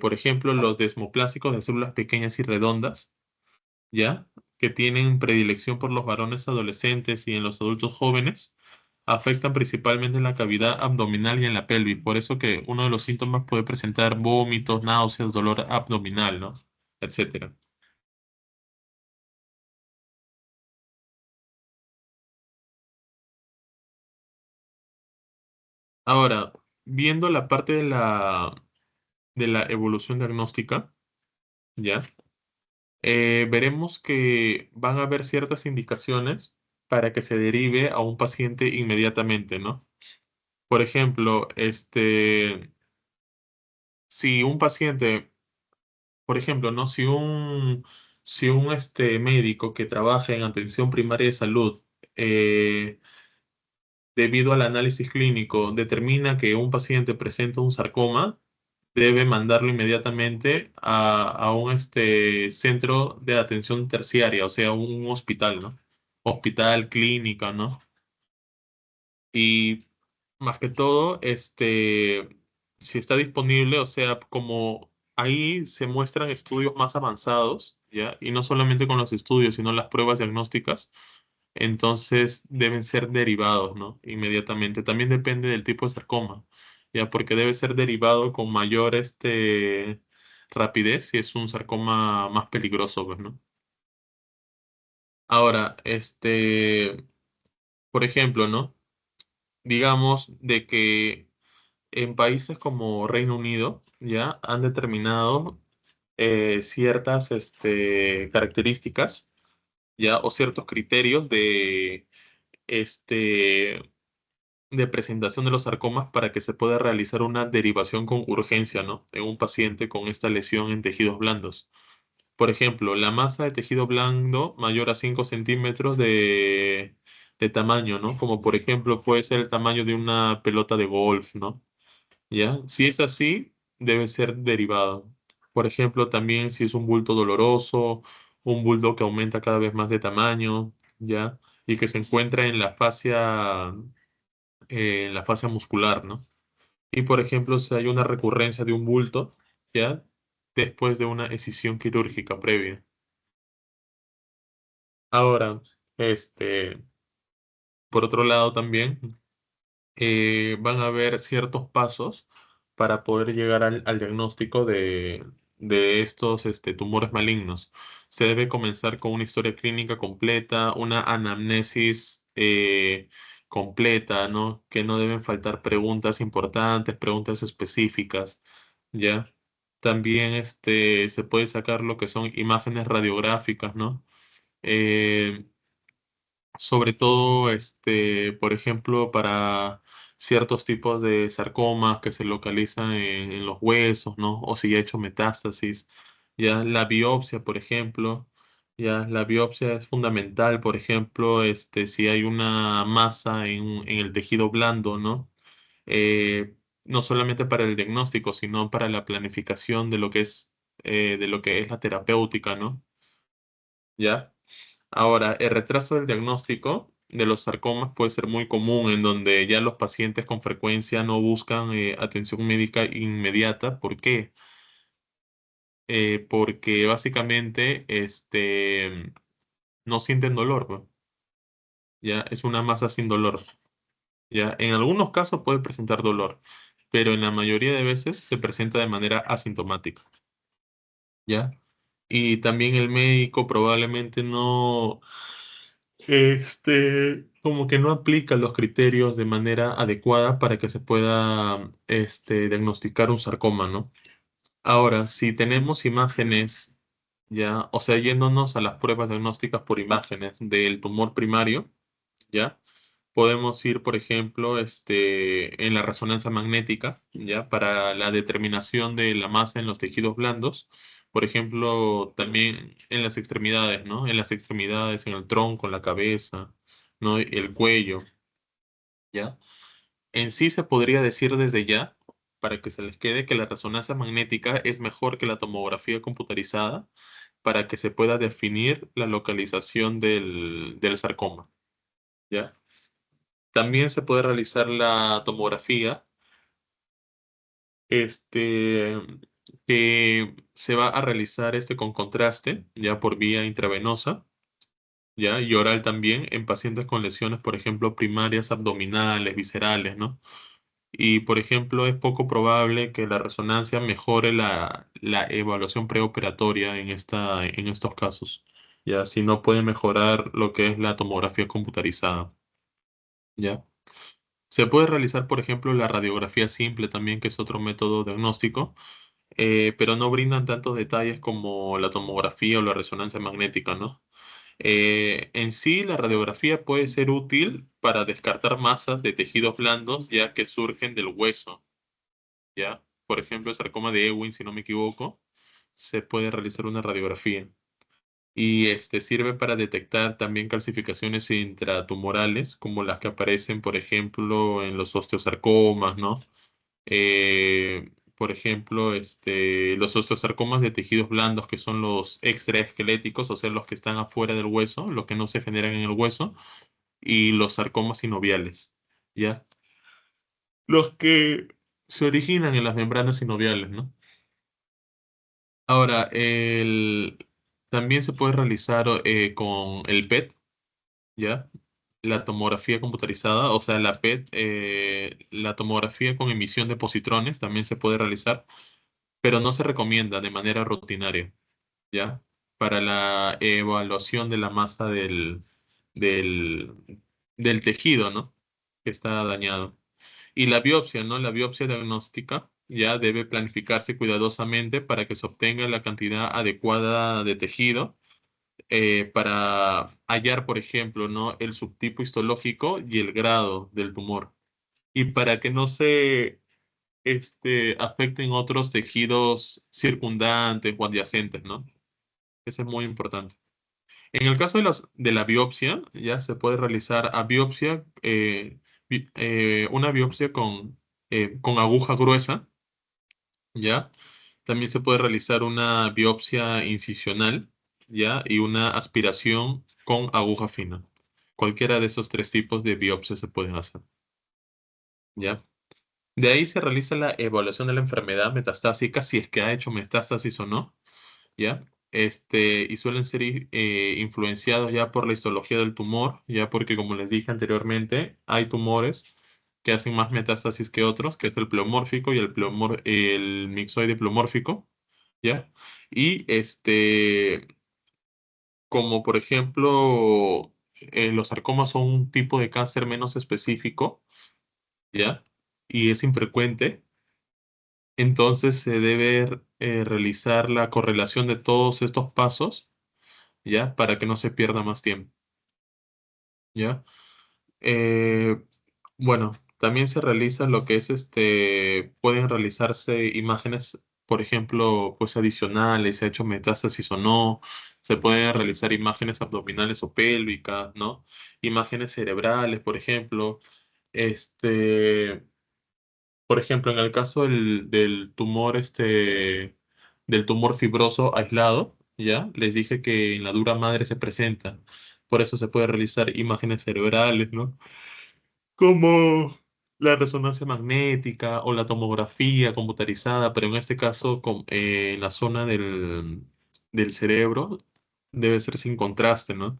por ejemplo, los desmoplásicos de células pequeñas y redondas, ¿ya? Que tienen predilección por los varones adolescentes y en los adultos jóvenes, afectan principalmente en la cavidad abdominal y en la pelvis. Por eso que uno de los síntomas puede presentar vómitos, náuseas, dolor abdominal, ¿no? Etcétera. Ahora, viendo la parte de la evolución diagnóstica, ¿ya? Veremos que van a haber ciertas indicaciones para que se derive a un paciente inmediatamente, ¿no? Por ejemplo, si un paciente, por ejemplo, ¿no? Si un médico que trabaja en atención primaria de salud, eh, debido al análisis clínico, determina que un paciente presenta un sarcoma, debe mandarlo inmediatamente a un centro de atención terciaria, o sea, un hospital, ¿no? Hospital, clínica, ¿no? Y más que todo, si está disponible, o sea, como ahí se muestran estudios más avanzados, ¿ya? Y no solamente con los estudios, sino las pruebas diagnósticas, entonces deben ser derivados, ¿no? Inmediatamente. También depende del tipo de sarcoma, ¿ya? Porque debe ser derivado con mayor, rapidez si es un sarcoma más peligroso, pues, ¿no? Ahora, por ejemplo, ¿no? Digamos de que en países como Reino Unido, ¿ya? Han determinado ciertas, características, ¿ya? O ciertos criterios este, de presentación de los sarcomas para que se pueda realizar una derivación con urgencia, ¿no? En un paciente con esta lesión en tejidos blandos. Por ejemplo, la masa de tejido blando mayor a 5 centímetros de tamaño, ¿no? Como por ejemplo puede ser el tamaño de una pelota de golf, ¿no? ¿Ya? Si es así, debe ser derivado. Por ejemplo, también si es un bulto doloroso, un bulto que aumenta cada vez más de tamaño, ¿ya? Y que se encuentra en la fascia muscular, ¿no? Y por ejemplo, si hay una recurrencia de un bulto, ¿ya? Después de una escisión quirúrgica previa. Ahora, por otro lado también, van a haber ciertos pasos para poder llegar al diagnóstico de estos tumores malignos. Se debe comenzar con una historia clínica completa, una anamnesis completa, ¿no? Que no deben faltar preguntas importantes, preguntas específicas, ¿ya? También se puede sacar lo que son imágenes radiográficas, ¿no? Eh, Sobre todo, por ejemplo, para ciertos tipos de sarcomas que se localizan en los huesos, ¿no? O si ha hecho metástasis. Ya la biopsia, por ejemplo, ya la biopsia es fundamental, por ejemplo, si hay una masa en el tejido blando, ¿no? No solamente para el diagnóstico, sino para la planificación de lo que es la terapéutica, ¿no? ¿Ya? Ahora, el retraso del diagnóstico de los sarcomas puede ser muy común, en donde ya los pacientes con frecuencia no buscan atención médica inmediata. ¿Por qué? Porque básicamente no sienten dolor, ¿no? Ya es una masa sin dolor. Ya en algunos casos puede presentar dolor, pero en la mayoría de veces se presenta de manera asintomática. ¿Ya? Y también el médico probablemente no, como que no aplica los criterios de manera adecuada para que se pueda, diagnosticar un sarcoma, ¿no? Ahora, si tenemos imágenes, ya, o sea, yéndonos a las pruebas diagnósticas por imágenes del tumor primario, ya, podemos ir, por ejemplo, en la resonancia magnética, ya, para la determinación de la masa en los tejidos blandos. Por ejemplo, también en las extremidades, ¿no? En las extremidades, en el tronco, en la cabeza, ¿no? El cuello, ¿ya? En sí se podría decir desde ya, para que se les quede, que la resonancia magnética es mejor que la tomografía computarizada para que se pueda definir la localización del sarcoma, ¿ya? También se puede realizar la tomografía, este, que se va a realizar con contraste, ya por vía intravenosa, ya, y oral también en pacientes con lesiones, por ejemplo, primarias abdominales, viscerales, ¿no? Y, por ejemplo, es poco probable que la resonancia mejore la evaluación preoperatoria en estos casos, ya, si no puede mejorar lo que es la tomografía computarizada, ¿ya? Se puede realizar, por ejemplo, la radiografía simple también, que es otro método diagnóstico, pero no brindan tantos detalles como la tomografía o la resonancia magnética, ¿no? En sí, la radiografía puede ser útil para descartar masas de tejidos blandos ya que surgen del hueso, ¿ya? Por ejemplo, el sarcoma de Ewing, si no me equivoco, se puede realizar una radiografía. Y sirve para detectar también calcificaciones intratumorales, como las que aparecen, por ejemplo, en los osteosarcomas, ¿no? Por ejemplo, los osteosarcomas de tejidos blandos, que son los extraesqueléticos, o sea, los que están afuera del hueso, los que no se generan en el hueso, y los sarcomas sinoviales, ¿ya? Los que se originan en las membranas sinoviales, ¿no? Ahora, también se puede realizar con el PET, ¿ya? La tomografía computarizada, o sea, la PET, la tomografía con emisión de positrones también se puede realizar, pero no se recomienda de manera rutinaria, ¿ya? Para la evaluación de la masa del, del tejido, ¿no? Que está dañado. Y la biopsia, ¿no? La biopsia diagnóstica ya debe planificarse cuidadosamente para que se obtenga la cantidad adecuada de tejido para hallar, por ejemplo, ¿no? El subtipo histológico y el grado del tumor. Y para que no se afecten otros tejidos circundantes o adyacentes, ¿no? Eso es muy importante. En el caso de la biopsia, ya se puede realizar a biopsia, una biopsia con aguja gruesa, ¿ya? También se puede realizar una biopsia incisional, ¿ya? Y una aspiración con aguja fina. Cualquiera de esos tres tipos de biopsia se pueden hacer, ¿ya? De ahí se realiza la evaluación de la enfermedad metastásica, si es que ha hecho metástasis o no, ¿ya? Y suelen ser influenciados ya por la histología del tumor, ya porque como les dije anteriormente, hay tumores que hacen más metástasis que otros, que es el pleomórfico y el mixoide pleomórfico, ¿ya? Y como por ejemplo, los sarcomas son un tipo de cáncer menos específico, ¿ya? Y es infrecuente. Entonces se debe realizar la correlación de todos estos pasos, ¿ya? Para que no se pierda más tiempo, ¿ya? Eh, bueno, también se realiza lo que es pueden realizarse imágenes, por ejemplo, pues adicionales, se ha hecho metástasis o no, se pueden realizar imágenes abdominales o pélvicas, ¿no? Imágenes cerebrales, por ejemplo, este, por ejemplo, en el caso del tumor fibroso aislado, ¿ya? Les dije que en la dura madre se presenta. Por eso se puede realizar imágenes cerebrales, ¿no? Como la resonancia magnética o la tomografía computarizada, pero en este caso en la zona del cerebro debe ser sin contraste, ¿no?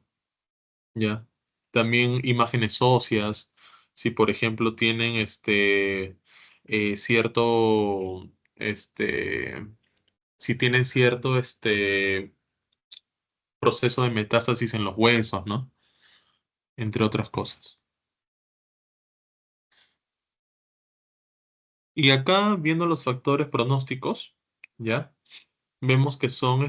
Ya. También imágenes óseas, si por ejemplo tienen cierto, si tienen cierto proceso de metástasis en los huesos, ¿no? Entre otras cosas. Y acá, viendo los factores pronósticos, ¿ya? Vemos que son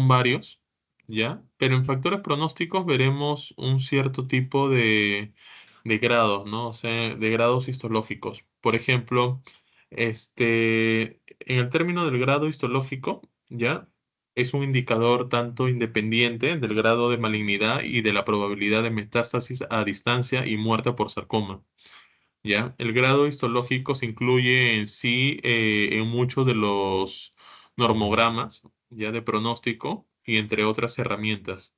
varios, ¿ya? Pero en factores pronósticos veremos un cierto tipo de grados, ¿no? O sea, de grados histológicos. Por ejemplo, en el término del grado histológico, ¿ya? Es un indicador tanto independiente del grado de malignidad y de la probabilidad de metástasis a distancia y muerte por sarcoma. ¿Ya? El grado histológico se incluye en sí en muchos de los normogramas, ya de pronóstico y entre otras herramientas,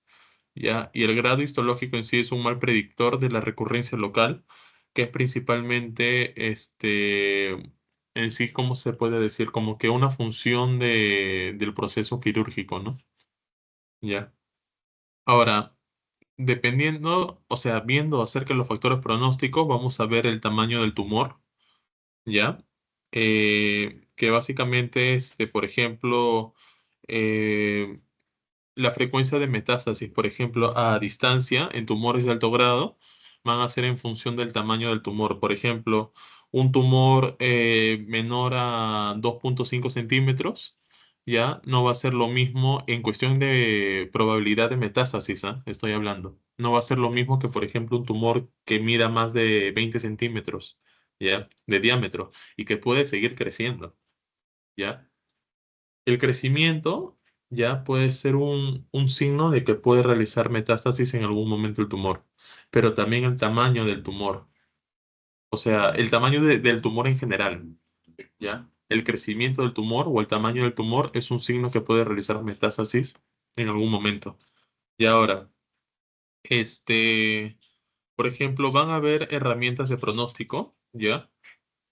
¿ya? Y el grado histológico en sí es un mal predictor de la recurrencia local, que es principalmente, en sí, ¿cómo se puede decir? Como que una función del proceso quirúrgico, ¿no? ¿Ya? Ahora, dependiendo, o sea, viendo acerca de los factores pronósticos, vamos a ver el tamaño del tumor, ¿ya? Que básicamente es, por ejemplo, eh, la frecuencia de metástasis, por ejemplo, a distancia en tumores de alto grado, van a ser en función del tamaño del tumor. Por ejemplo, un tumor menor a 2,5 centímetros, ya no va a ser lo mismo en cuestión de probabilidad de metástasis, ¿ah? Estoy hablando. No va a ser lo mismo que, por ejemplo, un tumor que mida más de 20 centímetros, ¿ya? De diámetro y que puede seguir creciendo, ¿ya? El crecimiento ya puede ser un signo de que puede realizar metástasis en algún momento el tumor, pero también el tamaño del tumor, o sea, el tamaño del tumor en general, ¿ya? El crecimiento del tumor o el tamaño del tumor es un signo que puede realizar metástasis en algún momento. Y ahora, este, por ejemplo, van a haber herramientas de pronóstico, ¿ya?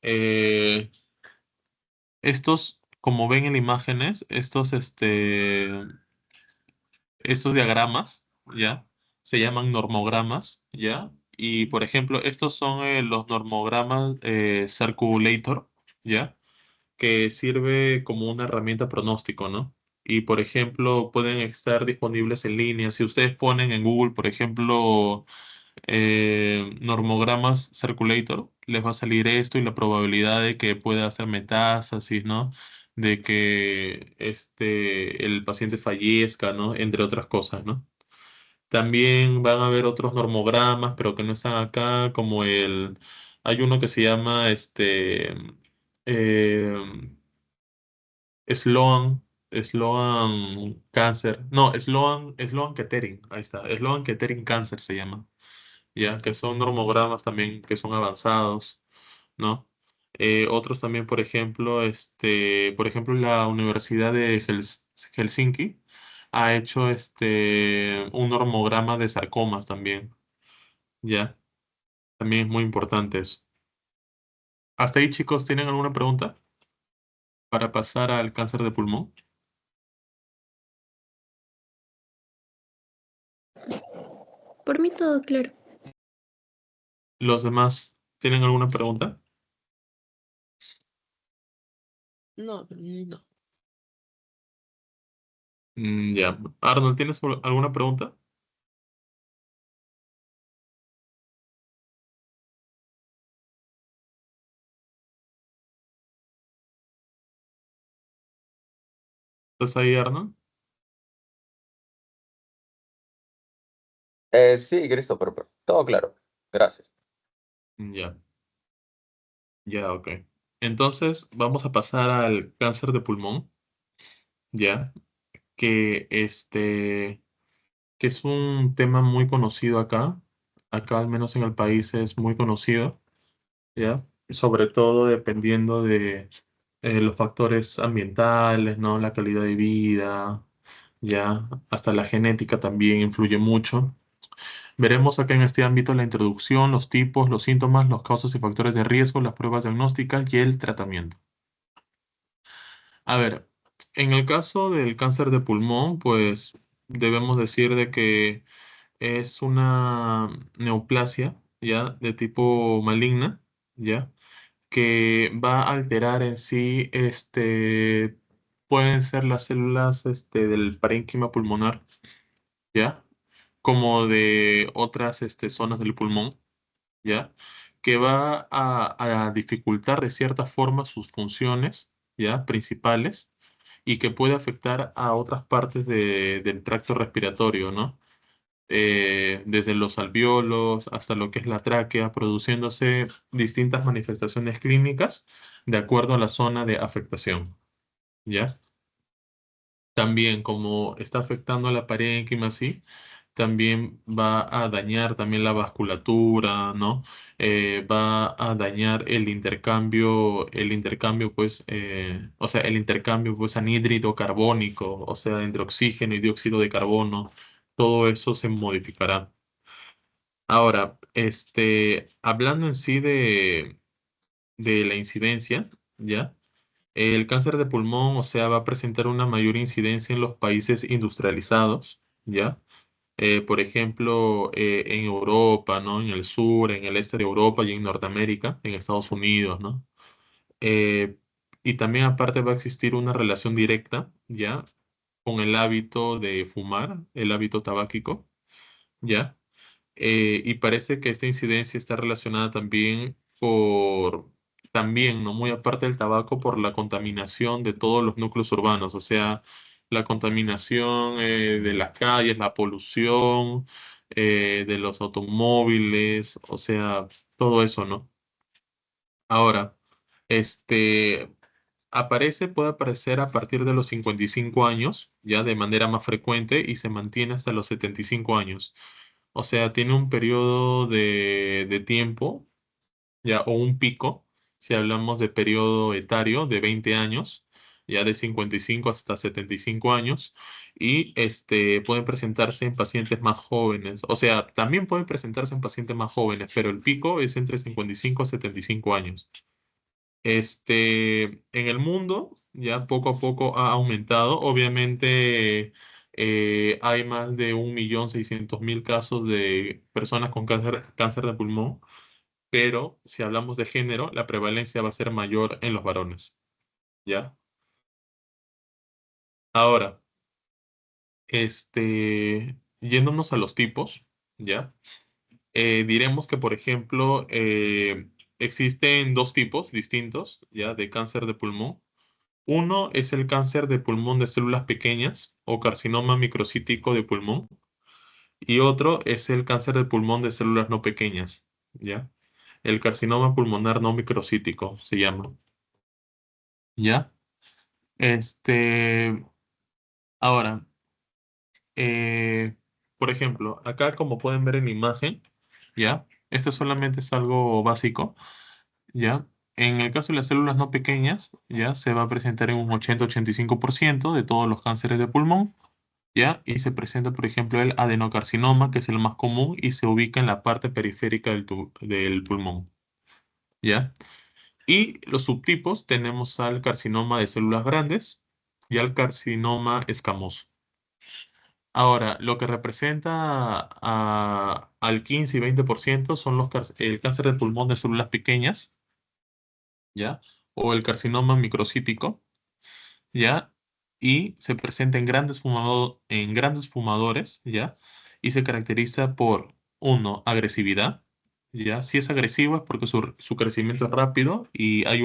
Eh, como ven en imágenes, estos diagramas, ¿ya? Se llaman normogramas, ¿ya? Y, por ejemplo, estos son los normogramas Circulator, ¿ya? Que sirve como una herramienta pronóstico, ¿no? Y, por ejemplo, pueden estar disponibles en línea. Si ustedes ponen en Google, por ejemplo, normogramas Circulator, les va a salir esto y la probabilidad de que pueda hacer metástasis, ¿no? De que el paciente fallezca, ¿no? Entre otras cosas, ¿no? También van a haber otros normogramas, pero que no están acá, hay uno que se llama eh, Sloan, Sloan Cancer, no, Sloan Kettering, ahí está, Sloan Kettering Cancer se llama, ya, que son normogramas también que son avanzados, ¿no? Otros también, por ejemplo, la Universidad de Helsinki ha hecho un normograma de sarcomas también, ¿ya? También es muy importante eso. Hasta ahí, chicos, ¿tienen alguna pregunta para pasar al cáncer de pulmón? Por mí todo claro. ¿Los demás tienen alguna pregunta? No, no. Ya. Arnold, ¿tienes alguna pregunta? ¿Estás ahí, Arnold? Sí, Christopher, pero todo claro. Gracias. Ya, ya, ok. Entonces, vamos a pasar al cáncer de pulmón, ya, que que es un tema muy conocido acá. Acá, al menos en el país, es muy conocido, ¿ya? Sobre todo dependiendo de los factores ambientales, ¿no? La calidad de vida, ¿ya? Hasta la genética también influye mucho. Veremos acá en este ámbito la introducción, los tipos, los síntomas, los causas y factores de riesgo, las pruebas diagnósticas y el tratamiento. A ver, en el caso del cáncer de pulmón, pues debemos decir de que es una neoplasia, ¿ya? De tipo maligna, ¿ya? Que va a alterar en sí, pueden ser las células, del parénquima pulmonar, ¿ya? Como de otras, zonas del pulmón, ¿ya? Que va a dificultar de cierta forma sus funciones, ya, principales, y que puede afectar a otras partes del tracto respiratorio, ¿no? Desde los alvéolos hasta lo que es la tráquea, produciéndose distintas manifestaciones clínicas de acuerdo a la zona de afectación, ¿ya? También, como está afectando a la parénquima, sí, también va a dañar también la vasculatura, ¿no? Va a dañar el intercambio, pues, o sea, el intercambio, pues, anhídrido carbónico, o sea, entre oxígeno y dióxido de carbono, todo eso se modificará. Ahora, hablando en sí de la incidencia, ¿ya? El cáncer de pulmón, o sea, va a presentar una mayor incidencia en los países industrializados, ¿ya? Por ejemplo, en Europa, ¿no? En el sur, en el este de Europa y en Norteamérica, en Estados Unidos, ¿no? Eh, y también aparte va a existir una relación directa, ¿ya? Con el hábito de fumar, el hábito tabáquico, ¿ya? Y parece que esta incidencia está relacionada también también, ¿no? Muy aparte del tabaco, por la contaminación de todos los núcleos urbanos, o sea, la contaminación de las calles, la polución de los automóviles, o sea, todo eso, ¿no? Ahora, este, puede aparecer a partir de los 55 años, ya de manera más frecuente, y se mantiene hasta los 75 años. O sea, tiene un periodo de tiempo, ya, o un pico, si hablamos de periodo etario de 20 años, ya de 55 hasta 75 años, y pueden presentarse en pacientes más jóvenes. O sea, también pueden presentarse en pacientes más jóvenes, pero el pico es entre 55 a 75 años. En el mundo ya poco a poco ha aumentado. Obviamente hay más de 1.600.000 casos de personas con cáncer de pulmón, pero si hablamos de género, la prevalencia va a ser mayor en los varones, ¿ya? Ahora, yéndonos a los tipos, ¿ya? Diremos que, por ejemplo, existen dos tipos distintos, ¿ya? De cáncer de pulmón. Uno es el cáncer de pulmón de células pequeñas o carcinoma microcítico de pulmón, y otro es el cáncer de pulmón de células no pequeñas, ¿ya? El carcinoma pulmonar no microcítico se llama, ¿ya? Este, ahora, eh, por ejemplo, acá como pueden ver en la imagen, ¿ya? Esto solamente es algo básico, ¿ya? En el caso de las células no pequeñas, ¿ya? Se va a presentar en un 80-85% de todos los cánceres de pulmón. ¿Ya? Y se presenta, por ejemplo, el adenocarcinoma, que es el más común y se ubica en la parte periférica del pulmón, ¿ya? Y los subtipos tenemos al carcinoma de células grandes y al carcinoma escamoso. Ahora, lo que representa al 15 y 20% son el cáncer de pulmón de células pequeñas, ¿ya? O el carcinoma microcítico, ¿ya? Y se presenta en grandes fumadores, ¿ya? Y se caracteriza por, uno, agresividad, ¿ya? Si es agresivo es porque su crecimiento es rápido y hay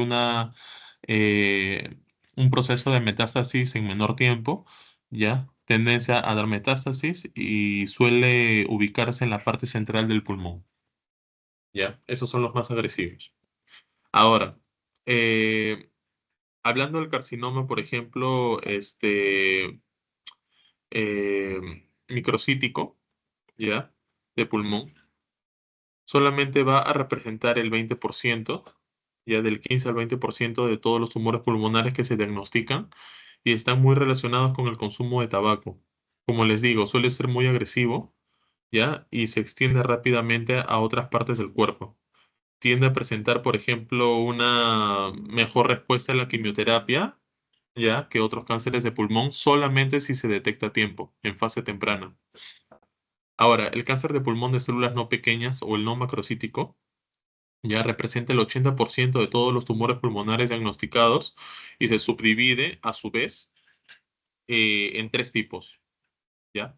eh, un proceso de metástasis en menor tiempo, ¿ya? Tendencia a dar metástasis y suele ubicarse en la parte central del pulmón, ¿ya? Esos son los más agresivos. Ahora, eh, hablando del carcinoma, por ejemplo, microcítico, ¿ya? De pulmón, solamente va a representar el 20%, ya del 15 al 20% de todos los tumores pulmonares que se diagnostican y están muy relacionados con el consumo de tabaco. Como les digo, suele ser muy agresivo, ¿ya? Y se extiende rápidamente a otras partes del cuerpo. Tiende a presentar, por ejemplo, una mejor respuesta a la quimioterapia, ya que otros cánceres de pulmón, solamente si se detecta a tiempo, en fase temprana. Ahora, el cáncer de pulmón de células no pequeñas o el no macrocítico ya representa el 80% de todos los tumores pulmonares diagnosticados y se subdivide a su vez en tres tipos, ¿ya?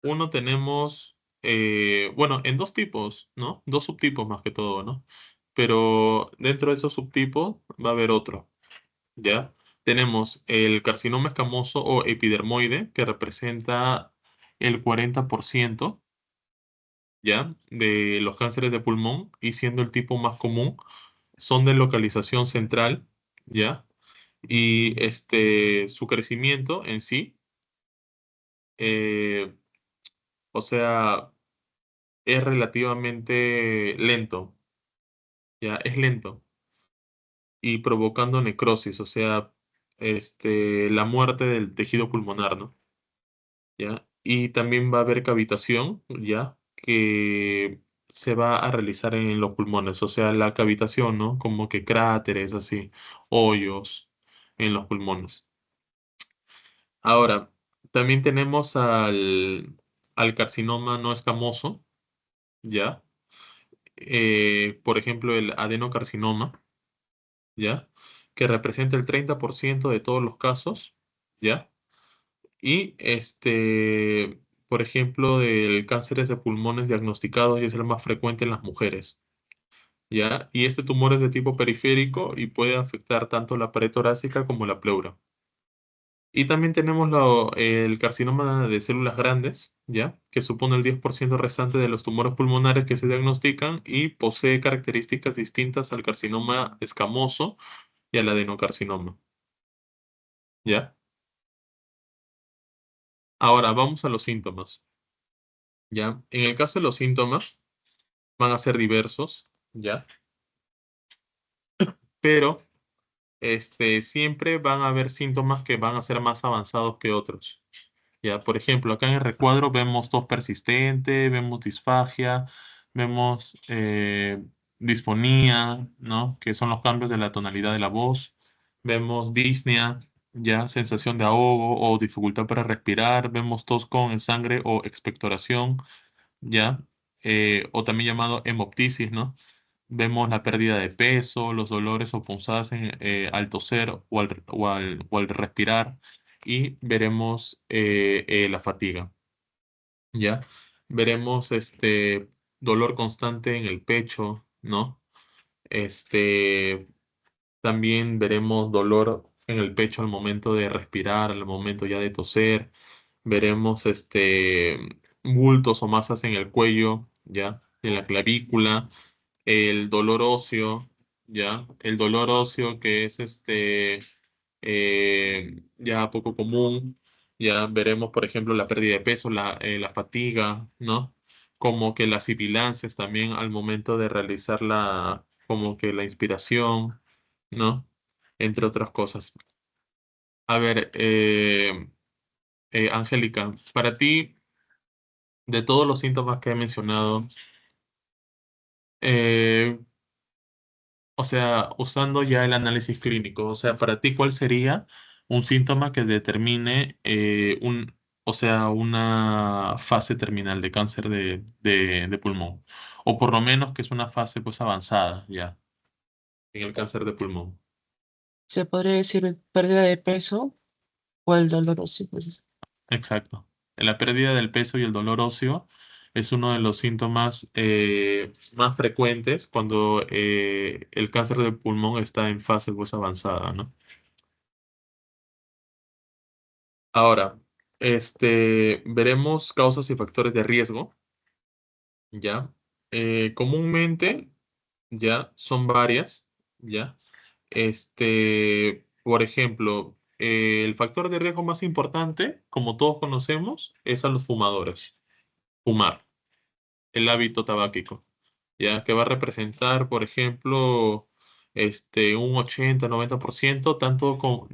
Uno tenemos, bueno, en dos tipos, ¿no? Dos subtipos más que todo, ¿no? Pero dentro de esos subtipos va a haber otro. ¿ya? Tenemos el carcinoma escamoso o epidermoide, que representa el 40%, ¿ya? De los cánceres de pulmón, y siendo el tipo más común, son de localización central, ¿ya? Y su crecimiento en sí, eh, o sea, es relativamente lento, ¿ya? Es lento y provocando necrosis, o sea, la muerte del tejido pulmonar, ¿no? ¿Ya? Y también va a haber cavitación, ¿ya? Que se va a realizar en los pulmones, o sea, la cavitación, ¿no? Como que cráteres, así, hoyos en los pulmones. Ahora, también tenemos al carcinoma no escamoso, ¿ya? Por ejemplo, el adenocarcinoma, ¿ya? Que representa el 30% de todos los casos, ¿ya? Y por ejemplo, el cáncer de pulmones diagnosticados y es el más frecuente en las mujeres, ¿ya? Y este tumor es de tipo periférico y puede afectar tanto la pared torácica como la pleura. Y también tenemos el carcinoma de células grandes, ¿ya? Que supone el 10% restante de los tumores pulmonares que se diagnostican y posee características distintas al carcinoma escamoso y al adenocarcinoma, ¿ya? Ahora vamos a los síntomas, ¿ya? En el caso de los síntomas, van a ser diversos, ¿ya? Pero siempre van a haber síntomas que van a ser más avanzados que otros. ¿Ya? Por ejemplo, acá en el recuadro vemos tos persistente, vemos disfagia, vemos disfonía, ¿no? Que son los cambios de la tonalidad de la voz. Vemos disnea, ya, sensación de ahogo o dificultad para respirar. Vemos tos con sangre o expectoración, ya, o también llamado hemoptisis, ¿no? Vemos la pérdida de peso, los dolores o punzadas al toser o al respirar y veremos la fatiga, ¿ya? Veremos dolor constante en el pecho, ¿no? Este, También veremos dolor en el pecho al momento de respirar, al momento ya de toser. Veremos bultos o masas en el cuello, ¿ya? En la clavícula, el dolor óseo, ¿ya? El dolor óseo que es ya poco común, ya veremos, por ejemplo, la pérdida de peso, la fatiga, ¿no? Como que las sibilancias también al momento de realizar como que la inspiración, ¿no? Entre otras cosas. A ver, Angélica, para ti, de todos los síntomas que he mencionado, eh, o sea, usando ya el análisis clínico, o sea, para ti, ¿cuál sería un síntoma que determine o sea, una fase terminal de cáncer de pulmón? O por lo menos que es una fase pues avanzada ya en el cáncer de pulmón. Se podría decir pérdida de peso o el dolor óseo, pues. Exacto. La pérdida del peso y el dolor óseo es uno de los síntomas más frecuentes cuando el cáncer de pulmón está en fase pues avanzada, ¿no? Ahora, veremos causas y factores de riesgo, ¿ya? Comúnmente, ¿ya? Son varias, ¿ya? Por ejemplo, el factor de riesgo más importante, como todos conocemos, es a los fumadores. Fumar, el hábito tabáquico, ¿ya? Que va a representar, por ejemplo, un 80-90%, tanto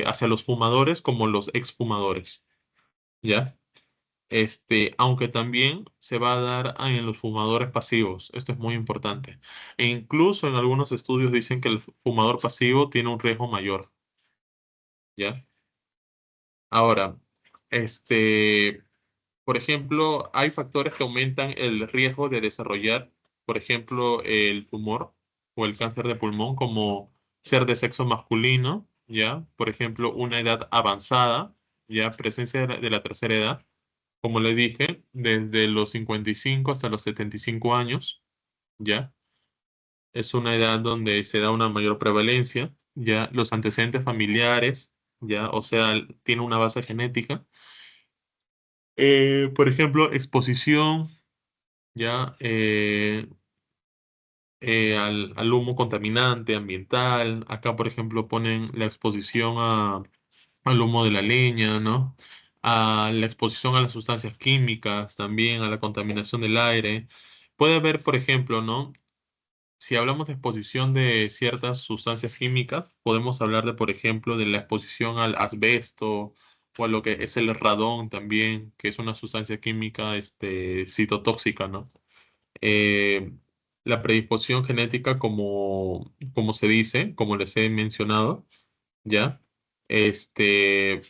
hacia los fumadores como los exfumadores, ¿ya? Aunque también se va a dar en los fumadores pasivos. Esto es muy importante. E incluso en algunos estudios dicen que el fumador pasivo tiene un riesgo mayor, ¿ya? Ahora, por ejemplo, hay factores que aumentan el riesgo de desarrollar, por ejemplo, el tumor o el cáncer de pulmón, como ser de sexo masculino, ¿ya? Por ejemplo, una edad avanzada, ¿ya? Presencia de la tercera edad, como le dije, desde los 55 hasta los 75 años, ¿ya? Es una edad donde se da una mayor prevalencia, ya, los antecedentes familiares, ya, o sea, tiene una base genética. Por ejemplo, exposición, ya, al humo contaminante ambiental. Acá, por ejemplo, ponen la exposición al humo de la leña, ¿no? A la exposición a las sustancias químicas, también a la contaminación del aire. Puede haber, por ejemplo, ¿no? Si hablamos de exposición de ciertas sustancias químicas, podemos hablar de, por ejemplo, de la exposición al asbesto o a lo que es el radón también, que es una sustancia química, citotóxica, ¿no? Eh, la predisposición genética, como se dice, como les he mencionado, ¿ya? Este,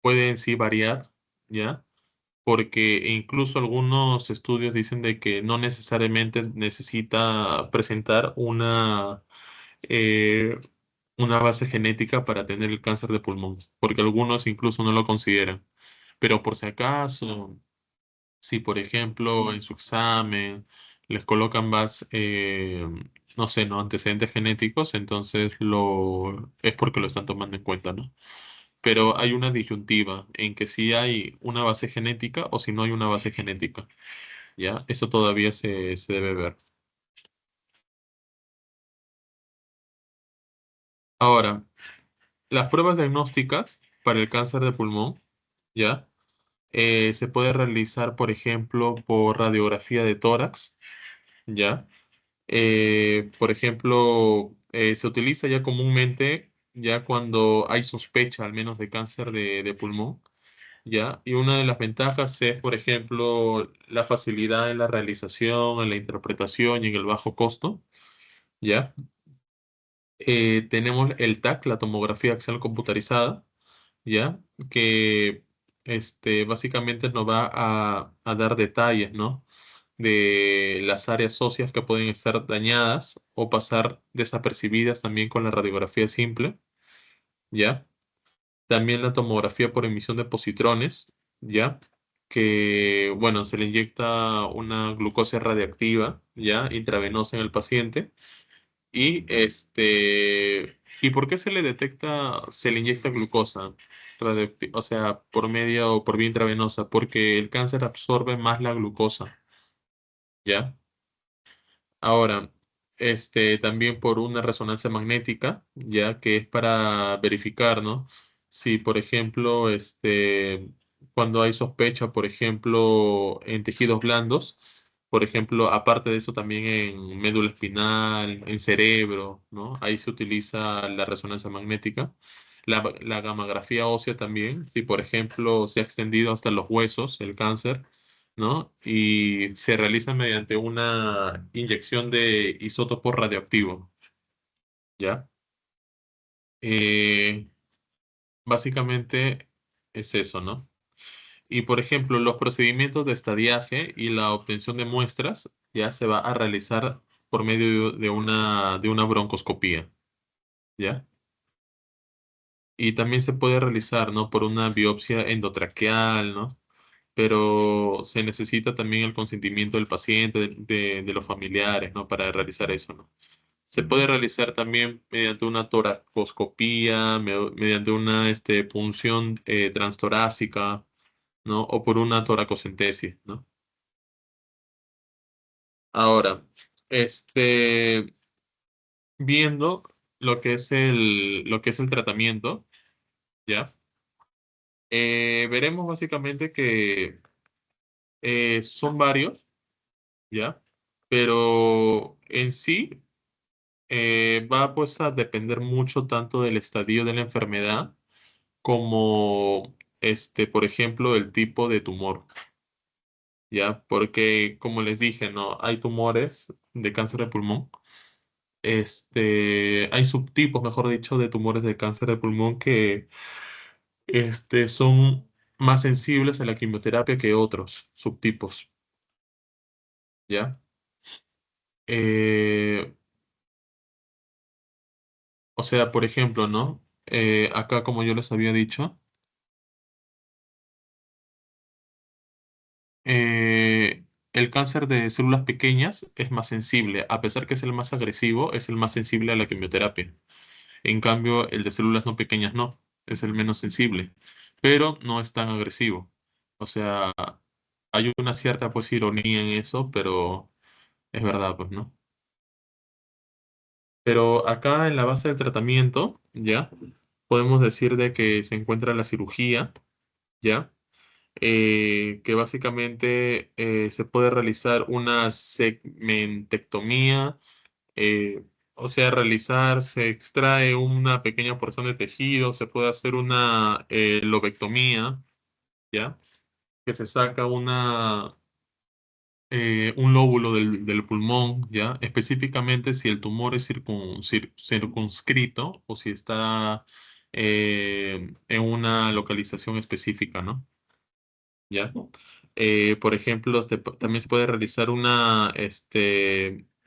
puede en sí variar, ¿ya? Porque incluso algunos estudios dicen de que no necesariamente necesita presentar eh, una base genética para tener el cáncer de pulmón, porque algunos incluso no lo consideran. Pero por si acaso, si por ejemplo en su examen les colocan más, no sé, ¿no? Antecedentes genéticos, entonces es porque lo están tomando en cuenta, ¿no? Pero hay una disyuntiva en que si hay una base genética o si no hay una base genética, ¿ya? Eso todavía se debe ver. Ahora, las pruebas diagnósticas para el cáncer de pulmón, ¿ya? Se puede realizar, por ejemplo, por radiografía de tórax, ¿ya? Por ejemplo, se utiliza ya comúnmente ya cuando hay sospecha al menos de cáncer de pulmón, ¿ya? Y una de las ventajas es, por ejemplo, la facilidad en la realización, en la interpretación y en el bajo costo, ¿ya? Tenemos el TAC, la tomografía axial computarizada, ¿ya? Que básicamente nos va a dar detalles, ¿no? De las áreas óseas que pueden estar dañadas o pasar desapercibidas también con la radiografía simple, ¿ya? También la tomografía por emisión de positrones, ¿ya? Que, bueno, se le inyecta una glucosa radiactiva, ¿ya? Intravenosa en el paciente. ¿Y por qué se le detecta, se le inyecta glucosa o sea, por medio o por vía intravenosa? Porque el cáncer absorbe más la glucosa, ¿ya? Ahora, también por una resonancia magnética, ya que es para verificar, ¿no? Si, por ejemplo, cuando hay sospecha, por ejemplo, en tejidos blandos, por ejemplo, aparte de eso, también en médula espinal, en cerebro, ¿no? Ahí se utiliza la resonancia magnética. La gammagrafía ósea también, si, por ejemplo, se ha extendido hasta los huesos, el cáncer, ¿no? Y se realiza mediante una inyección de isótopo radioactivo, ¿ya? Eh, básicamente es eso, ¿no? Y por ejemplo, los procedimientos de estadiaje y la obtención de muestras ya se va a realizar por medio de una broncoscopía, ¿ya? Y también se puede realizar, ¿no? Por una biopsia endotraqueal, ¿no? Pero se necesita también el consentimiento del paciente, de los familiares, ¿no? Para realizar eso, ¿no? Se puede realizar también mediante una toracoscopía, mediante una punción transtorácica, ¿no? O por una toracocentesis, ¿no? Ahora, este, viendo lo que es el tratamiento, ¿ya? Veremos básicamente que son varios, ¿ya? Pero en sí va pues a depender mucho tanto del estadio de la enfermedad como, por ejemplo, el tipo de tumor, ¿ya? Porque, como les dije, ¿no? Hay tumores de cáncer de pulmón. Hay subtipos, mejor dicho, de tumores de cáncer de pulmón que, son más sensibles a la quimioterapia que otros subtipos, ¿ya? Eh, o sea, por ejemplo, ¿no? Acá, como yo les había dicho, el cáncer de células pequeñas es más sensible, a pesar que es el más agresivo, es el más sensible a la quimioterapia. En cambio, el de células no pequeñas no, es el menos sensible, pero no es tan agresivo. O sea, hay una cierta pues ironía en eso, pero es verdad, pues, ¿no? Pero acá en la base del tratamiento, ¿ya? Podemos decir de que se encuentra la cirugía, ¿ya? Que básicamente se puede realizar una segmentectomía, eh, o sea, se extrae una pequeña porción de tejido, se puede hacer una lobectomía, ¿ya? Que se saca un lóbulo del pulmón, ¿ya? Específicamente si el tumor es circunscrito o si está en una localización específica, ¿no? ¿Ya? Por ejemplo, también se puede realizar una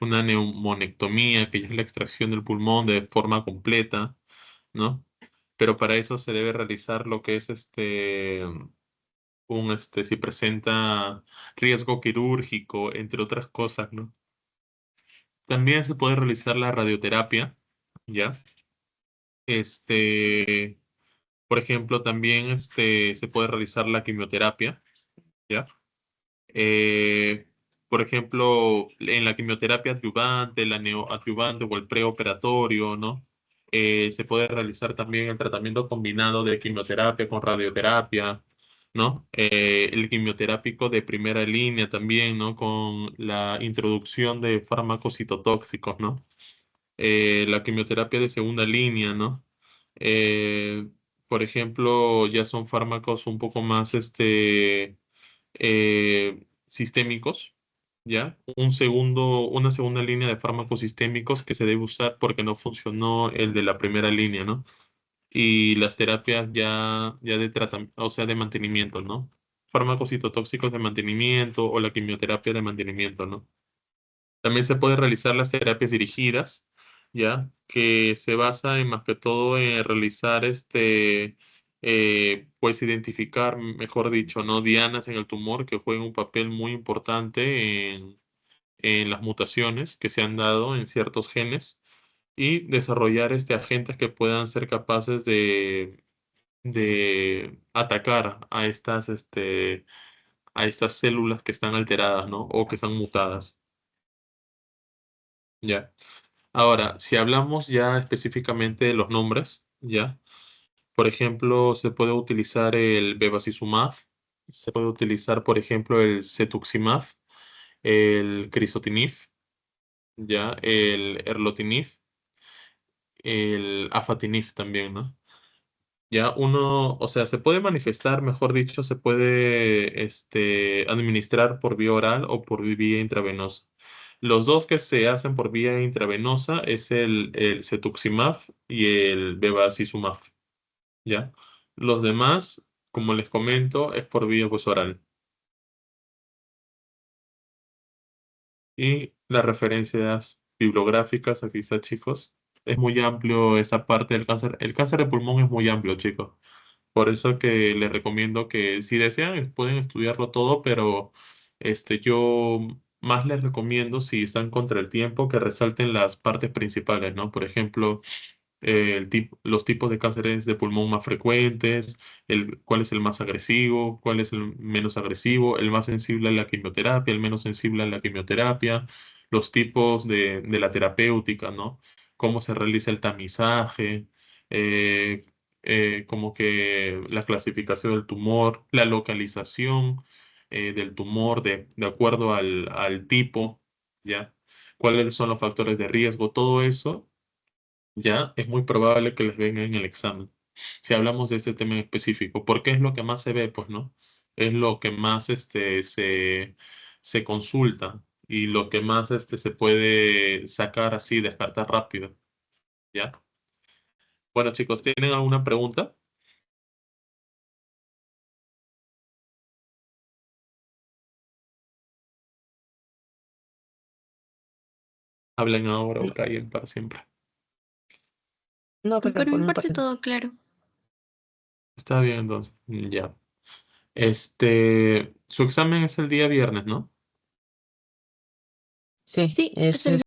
neumonectomía, que ya es la extracción del pulmón de forma completa, ¿no? Pero para eso se debe realizar lo que es si presenta riesgo quirúrgico, entre otras cosas, ¿no? También se puede realizar la radioterapia, ¿ya? Este, por ejemplo, también se puede realizar la quimioterapia, ¿ya? Eh, por ejemplo, en la quimioterapia adyuvante, la neoadyuvante o el preoperatorio, ¿no? Se puede realizar también el tratamiento combinado de quimioterapia con radioterapia, ¿no? El quimioterápico de primera línea también, ¿no? Con la introducción de fármacos citotóxicos, ¿no? La quimioterapia de segunda línea, ¿no? Eh, por ejemplo, ya son fármacos un poco más, sistémicos, ¿ya? Una segunda línea de fármacos sistémicos que se debe usar porque no funcionó el de la primera línea, ¿no? Y las terapias ya de tratamiento, o sea, de mantenimiento, ¿no? Fármacos citotóxicos de mantenimiento o la quimioterapia de mantenimiento, ¿no? También se puede realizar las terapias dirigidas, ¿ya? Que se basa en más que todo en realizar pues identificar, mejor dicho, ¿no? Dianas en el tumor que juegan un papel muy importante en las mutaciones que se han dado en ciertos genes y desarrollar agentes que puedan ser capaces de atacar a estas células que están alteradas, ¿no? O que están mutadas, ¿ya? Ahora, si hablamos ya específicamente de los nombres, ¿ya? Por ejemplo, se puede utilizar el bevacizumab, se puede utilizar, por ejemplo, el cetuximab, el crizotinib, ¿ya? El erlotinib, el afatinib también, ¿no? Ya o sea, se puede manifestar, mejor dicho, se puede administrar por vía oral o por vía intravenosa. Los dos que se hacen por vía intravenosa es el cetuximab y el bevacizumab, ¿ya? Los demás, como les comento, es por vía pues, oral. Y las referencias bibliográficas, aquí está, chicos. Es muy amplio esa parte del cáncer. El cáncer de pulmón es muy amplio, chicos. Por eso que les recomiendo que si desean pueden estudiarlo todo, pero yo más les recomiendo si están contra el tiempo que resalten las partes principales, ¿no? Por ejemplo, los tipos de cánceres de pulmón más frecuentes, cuál es el más agresivo, cuál es el menos agresivo, el más sensible a la quimioterapia, el menos sensible a la quimioterapia, los tipos de la terapéutica, ¿no? Cómo se realiza el tamizaje, eh, como que la clasificación del tumor, la localización del tumor de acuerdo al tipo, ¿ya? ¿Cuáles son los factores de riesgo? Todo eso ya es muy probable que les venga en el examen. Si hablamos de este tema en específico, porque es lo que más se ve, pues, ¿no? Es lo que más se consulta y lo que más se puede sacar así, descartar rápido, ¿ya? Bueno, chicos, ¿tienen alguna pregunta? Hablen ahora o callen para siempre. No, Por por mi mi parte parte no. todo claro. Está bien, entonces, ya. Su examen es el día viernes, ¿no? Sí, Sí, es ese el es